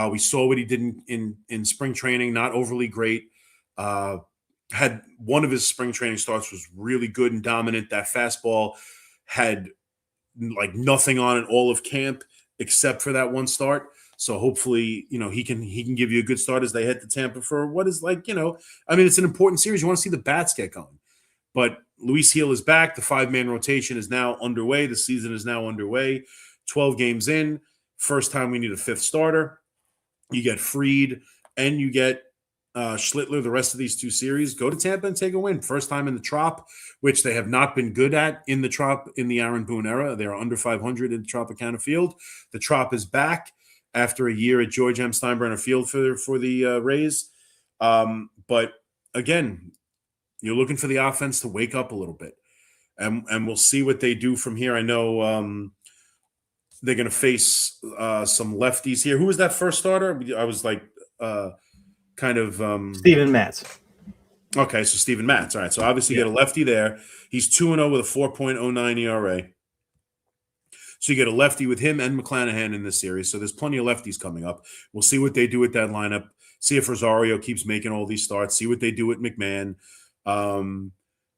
We saw what he did in spring training, not overly great. Had one of his spring training starts was really good and dominant. That fastball had nothing on it all of camp except for that one start. So hopefully, he can give you a good start as they head to Tampa for what is it's an important series. You want to see the bats get going. But Luis Heel is back. The 5-man rotation is now underway. The season is now underway. 12 games in. First time we need a 5th starter. You get Fried and you get Schlittler the rest of these 2 series. Go to Tampa and take a win. First time in the Trop, which they have not been good at in the Trop in the Aaron Boone era. They are under 500 in Tropicana Field. The Trop is back after a year at George M. Steinbrenner Field for the Rays. But again, you're looking for the offense to wake up a little bit. And we'll see what they do from here. I know they're going to face some lefties here. Who was that first starter? I was Steven Matz. Okay, so Steven Matz. All right, so obviously you get a lefty there. He's 2-0 with a 4.09 ERA. So you get a lefty with him and McClanahan in this series. So there's plenty of lefties coming up. We'll see what they do with that lineup. See if Rosario keeps making all these starts. See what they do with McMahon.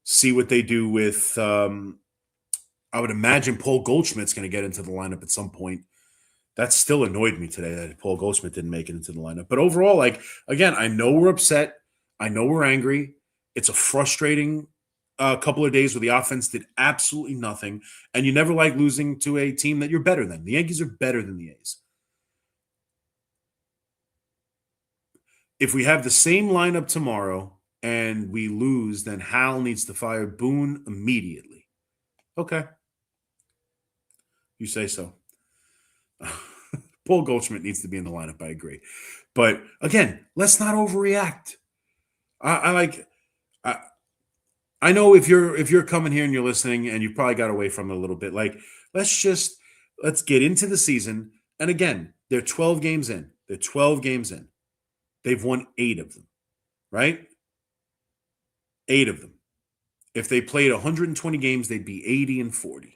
See what they do with I would imagine Paul Goldschmidt's going to get into the lineup at some point. That still annoyed me today that Paul Goldschmidt didn't make it into the lineup. But overall, like, again, I know we're upset. I know we're angry. It's a frustrating couple of days where the offense did absolutely nothing. And you never like losing to a team that you're better than. The Yankees are better than the A's. If we have the same lineup tomorrow and we lose, then Hal needs to fire Boone immediately. Okay. You say so. Paul Goldschmidt needs to be in the lineup. I agree. But again, let's not overreact. I know if you're coming here and you're listening and you probably got away from it a little bit, like, let's get into the season. And again, they're 12 games in. They're 12 games in. They've won 8 of them, right? 8 of them. If they played 120 games, they'd be 80-40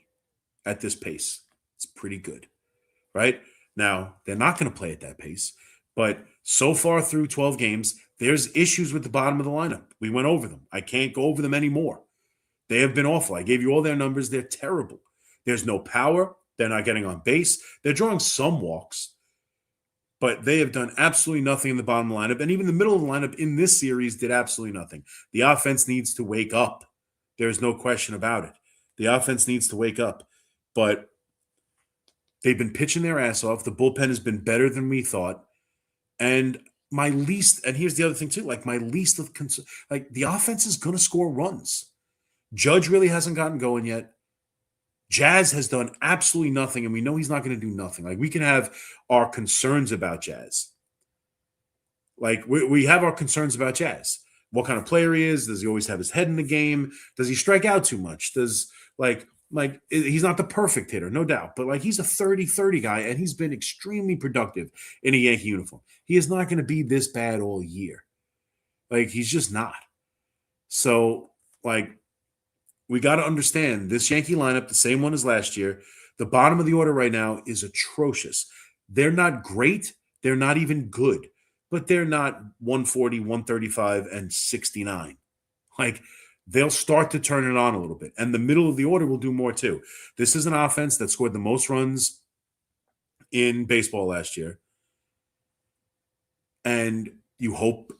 at this pace. It's pretty good, right? Now, they're not going to play at that pace, but so far through 12 games, there's issues with the bottom of the lineup. We went over them. I can't go over them anymore. They have been awful. I gave you all their numbers. They're terrible. There's no power. They're not getting on base. They're drawing some walks, but they have done absolutely nothing in the bottom of the lineup. And even the middle of the lineup in this series did absolutely nothing. The offense needs to wake up. There's no question about it. The offense needs to wake up. But they've been pitching their ass off. The bullpen has been better than we thought. And here's the other thing too, like my least of concern, like the offense is going to score runs. Judge really hasn't gotten going yet. Jazz has done absolutely nothing, and we know he's not going to do nothing. Like, we can have our concerns about Jazz. Like, we have our concerns about Jazz. What kind of player he is? Does he always have his head in the game? Does he strike out too much? Does, like he's not the perfect hitter, no doubt. But, like, he's a 30-30 guy, and he's been extremely productive in a Yankee uniform. He is not going to be this bad all year. Like, he's just not. So, like, we got to understand this Yankee lineup, the same one as last year, the bottom of the order right now is atrocious. They're not great. They're not even good. But they're not 140, 135, and 69. Like, they'll start to turn it on a little bit. And the middle of the order will do more too. This is an offense that scored the most runs in baseball last year. And you hope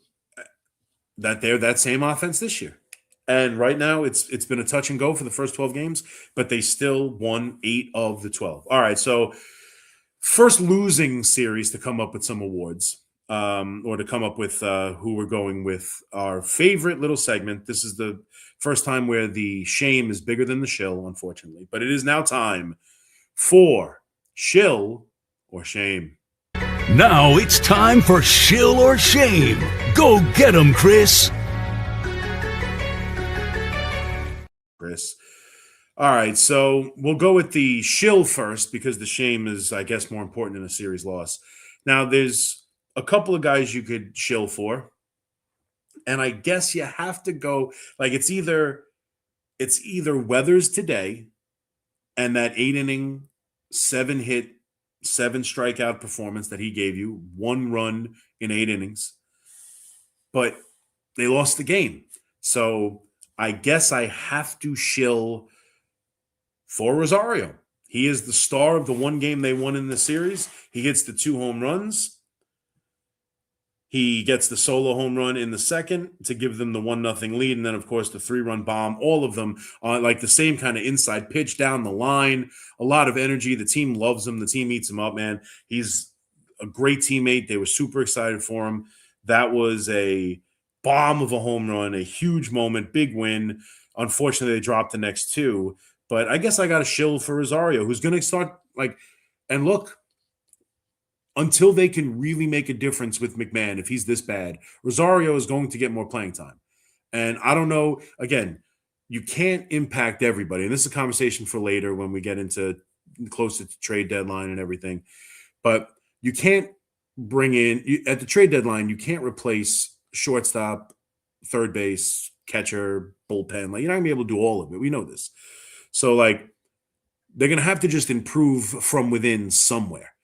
that they're that same offense this year. And right now, it's been a touch and go for the first 12 games, but they still won 8 of the 12. All right, so first losing series to come up with some awards, or to come up with who we're going with our favorite little segment. This is the first time where the shame is bigger than the shill, unfortunately. But it is now time for shill or shame. Now it's time for shill or shame. Go get 'em, Chris. All right, so we'll go with the shill first because the shame is, I guess, more important in a series loss. Now, there's a couple of guys you could shill for, and I guess you have to go, like, it's either Weathers today and that 8-inning, 7-hit, 7-strikeout performance that he gave you, 1 run in 8 innings, but they lost the game. So I guess I have to shill for Rosario. He is the star of the one game they won in the series. He gets the 2 home runs. He gets the solo home run in the second to give them the 1-0 lead. And then, of course, the 3-run bomb, all of them like the same kind of inside pitch down the line. A lot of energy. The team loves him. The team eats him up, man. He's a great teammate. They were super excited for him. That was a bomb of a home run, a huge moment, big win. Unfortunately, they dropped the next 2. But I guess I got a shill for Rosario, who's going to start, like, and look, until they can really make a difference with McMahon, if he's this bad, Rosario is going to get more playing time. And I don't know, again, you can't impact everybody. And this is a conversation for later when we get into closer to trade deadline and everything. But you can't bring in, at the trade deadline, you can't replace shortstop, third base, catcher, bullpen. Like, you're not going to be able to do all of it. We know this. So, like, they're going to have to just improve from within somewhere.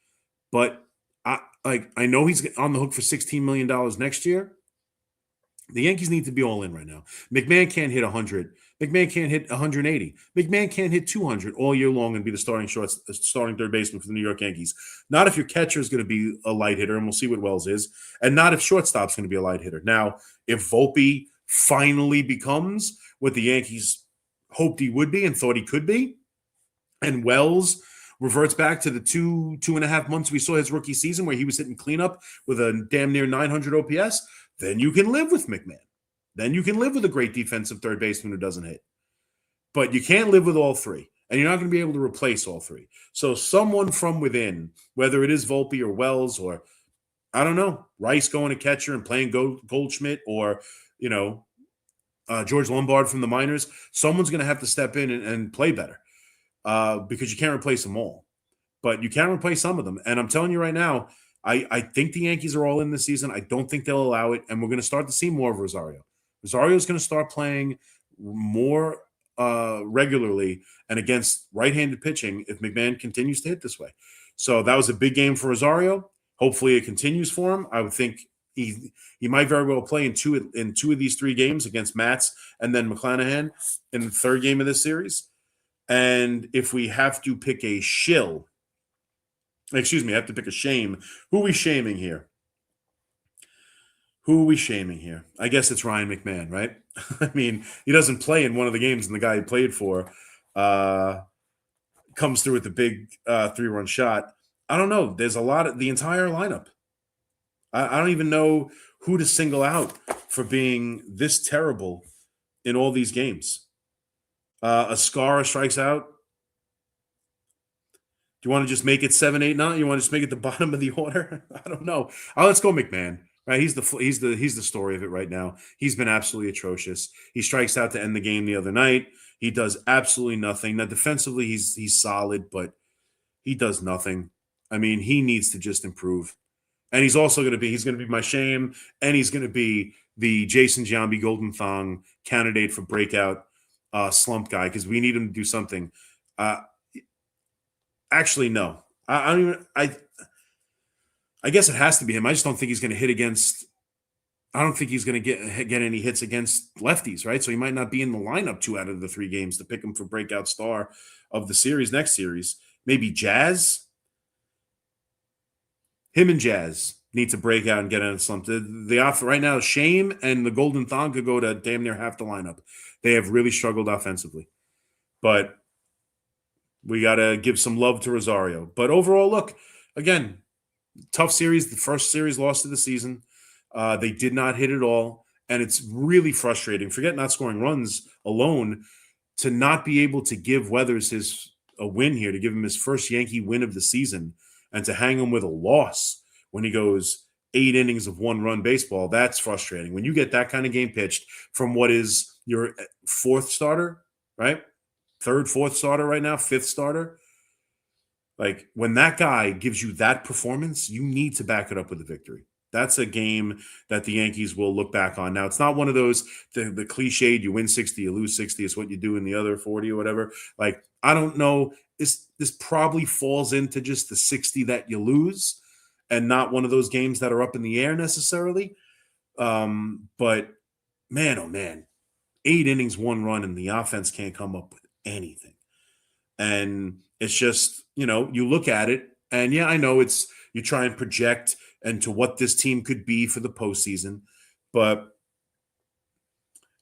But I know he's on the hook for $16 million next year. The Yankees need to be all in right now. McMahon can't hit 100. McMahon can't hit 180. McMahon can't hit 200 all year long and be the starting third baseman for the New York Yankees. Not if your catcher is going to be a light hitter, and we'll see what Wells is, and not if shortstop's going to be a light hitter. Now, if Volpe finally becomes what the Yankees hoped he would be and thought he could be, and Wells reverts back to the 2.5 months we saw his rookie season where he was hitting cleanup with a damn near 900 OPS, then you can live with McMahon. Then you can live with a great defensive third baseman who doesn't hit. But you can't live with all three, and you're not going to be able to replace all three. So someone from within, whether it is Volpe or Wells or, I don't know, Rice going to catcher and playing Goldschmidt or, George Lombard from the minors, someone's going to have to step in and play better because you can't replace them all. But you can replace some of them. And I'm telling you right now, I think the Yankees are all in this season. I don't think they'll allow it, and we're going to start to see more of Rosario. Rosario's going to start playing more regularly and against right-handed pitching if McMahon continues to hit this way. So that was a big game for Rosario. Hopefully it continues for him. I would think he might very well play in two of these 3 games against Matz and then McClanahan in the 3rd game of this series. And if we have to pick a shame, who are we shaming here? I guess it's Ryan McMahon, right? I mean, he doesn't play in one of the games, and the guy he played for comes through with the big 3-run shot. I don't know. There's a lot of the entire lineup. I don't even know who to single out for being this terrible in all these games. Ascara strikes out. Do you want to just make it 7, 8, 9? You want to just make it the bottom of the order? I don't know. Let's go McMahon. Right, he's the story of it right now. He's been absolutely atrocious. He strikes out to end the game the other night. He does absolutely nothing. Now defensively, he's solid, but he does nothing. I mean, he needs to just improve. And he's going to be my shame, and he's going to be the Jason Giambi Golden Thong candidate for breakout slump guy because we need him to do something. Actually, no. I guess it has to be him. I just don't think he's going to hit against – I don't think he's going to get any hits against lefties, right? So he might not be in the lineup 2 out of the 3 games to pick him for breakout star of the next series. Maybe Jazz? Him and Jazz need to break out and get in a slump. The offer right now, Shame and the Golden Thong could go to damn near half the lineup. They have really struggled offensively. But we got to give some love to Rosario. But overall, look, again – tough series. The first series lost of the season. They did not hit at all. And it's really frustrating. Forget not scoring runs alone, to not be able to give Weathers a win here, to give him his first Yankee win of the season, and to hang him with a loss when he goes 8 innings of 1-run baseball. That's frustrating. When you get that kind of game pitched from what is your 4th starter, right? 3rd, 4th starter right now, 5th starter. Like, when that guy gives you that performance, you need to back it up with a victory. That's a game that the Yankees will look back on. Now, it's not one of those, the cliched, you win 60, you lose 60, is what you do in the other 40 or whatever. Like, I don't know. This probably falls into just the 60 that you lose and not one of those games that are up in the air necessarily. But, man, oh, man, 8 innings, 1 run, and the offense can't come up with anything. And it's just, you look at it, and yeah, I know you try and project into what this team could be for the postseason, but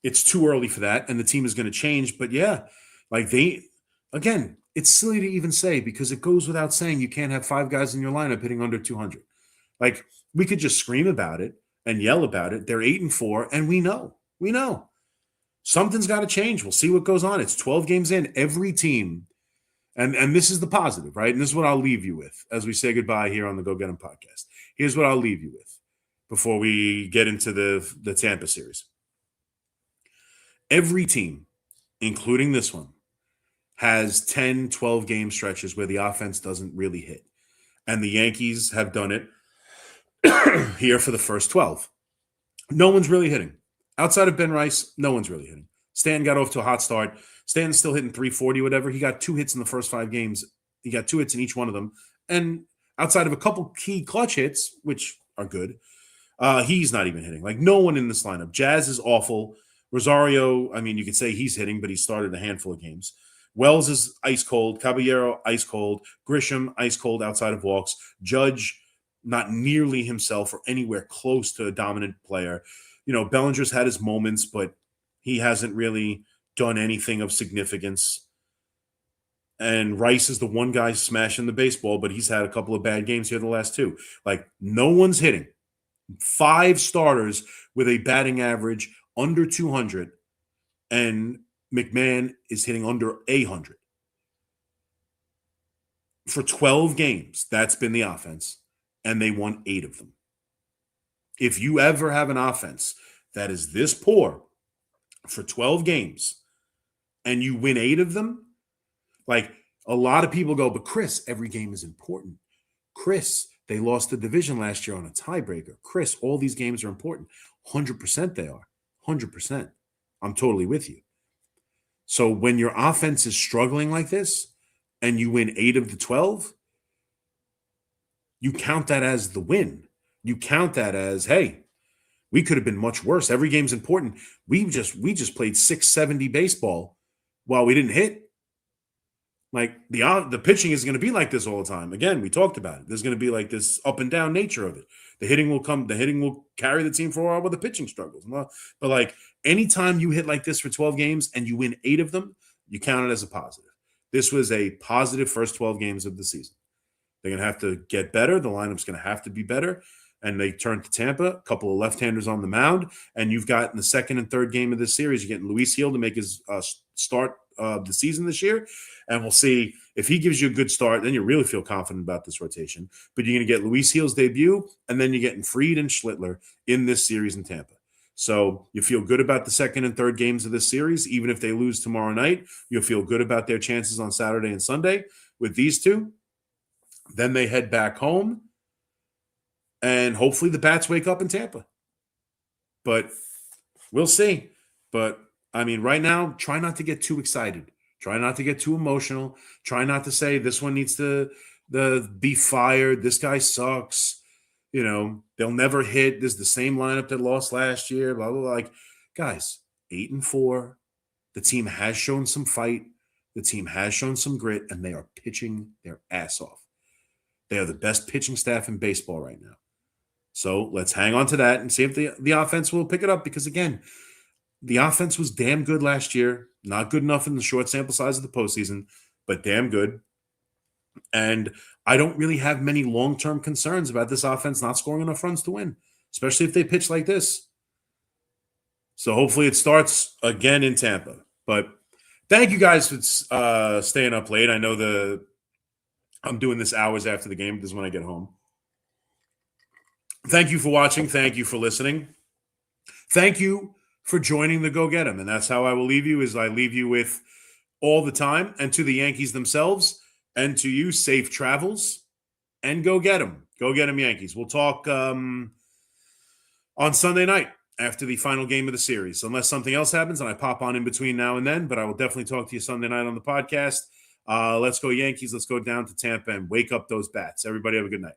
it's too early for that, and the team is going to change. But yeah, it's silly to even say because it goes without saying you can't have 5 guys in your lineup hitting under 200. Like, we could just scream about it and yell about it. They're 8-4, and we know. Something's got to change. We'll see what goes on. It's 12 games in. Every team. And this is the positive, right? And this is what I'll leave you with as we say goodbye here on the Go Get 'Em podcast. Here's what I'll leave you with before we get into the Tampa series. Every team, including this one, has 10, 12-game stretches where the offense doesn't really hit. And the Yankees have done it here for the first 12. No one's really hitting. Outside of Ben Rice, no one's really hitting. Stanton got off to a hot start. Stanton's still hitting 340, whatever. He got 2 hits in the first 5 games. He got 2 hits in each one of them. And outside of a couple key clutch hits, which are good, he's not even hitting. Like, no one in this lineup. Jazz is awful. Rosario, I mean, you could say he's hitting, but he started a handful of games. Wells is ice cold. Caballero, ice cold. Grisham, ice cold outside of walks. Judge, not nearly himself or anywhere close to a dominant player. You know, Bellinger's had his moments, but he hasn't really done anything of significance. And Rice is the one guy smashing the baseball, but he's had a couple of bad games here the last 2. Like, no one's hitting. 5 starters with a batting average under 200, and McMahon is hitting under 100. For 12 games, that's been the offense, and they won 8 of them. If you ever have an offense that is this poor for 12 games and you win 8 of them, like, a lot of people go, but Chris, every game is important. Chris, they lost the division last year on a tiebreaker. Chris, all these games are important. 100% they are. 100%. I'm totally with you. So when your offense is struggling like this and you win 8 of the 12, you count that as the win. You count that as, hey, we could have been much worse. Every game's important. We just played 670 baseball while we didn't hit. Like, the pitching is going to be like this all the time. Again, we talked about it. There's going to be like this up and down nature of it. The hitting will carry the team for a while with the pitching struggles. But like, anytime you hit like this for 12 games and you win 8 of them, you count it as a positive. This was a positive first 12 games of the season. They're going to have to get better. The lineup's going to have to be better. And they turn to Tampa, a couple of left-handers on the mound. And you've got in the second and third game of this series, you're getting Luis Gil to make his start of the season this year. And we'll see if he gives you a good start, then you really feel confident about this rotation. But you're going to get Luis Gil's debut, and then you're getting Fried and Schlittler in this series in Tampa. So you feel good about the second and third games of this series. Even if they lose tomorrow night, you'll feel good about their chances on Saturday and Sunday with these two. Then they head back home, and hopefully the bats wake up in Tampa. But we'll see. But, I mean, right now, try not to get too excited. Try not to get too emotional. Try not to say this one needs to be fired. This guy sucks. You know, they'll never hit. This is the same lineup that lost last year. Blah, blah, blah. Like, guys, 8-4. The team has shown some fight. The team has shown some grit, and they are pitching their ass off. They are the best pitching staff in baseball right now. So let's hang on to that and see if the offense will pick it up. Because, again, the offense was damn good last year. Not good enough in the short sample size of the postseason, but damn good. And I don't really have many long-term concerns about this offense not scoring enough runs to win, especially if they pitch like this. So hopefully it starts again in Tampa. But thank you guys for staying up late. I know I'm doing this hours after the game. This is when I get home. Thank you for watching. Thank you for listening. Thank you for joining the Go Get 'Em. And that's how I will leave you, is I leave you with all the time, and to the Yankees themselves, and to you, safe travels, and go get 'em. Go get 'em, Yankees. We'll talk on Sunday night after the final game of the series, unless something else happens and I pop on in between now and then, but I will definitely talk to you Sunday night on the podcast. Let's go Yankees. Let's go down to Tampa and wake up those bats. Everybody have a good night.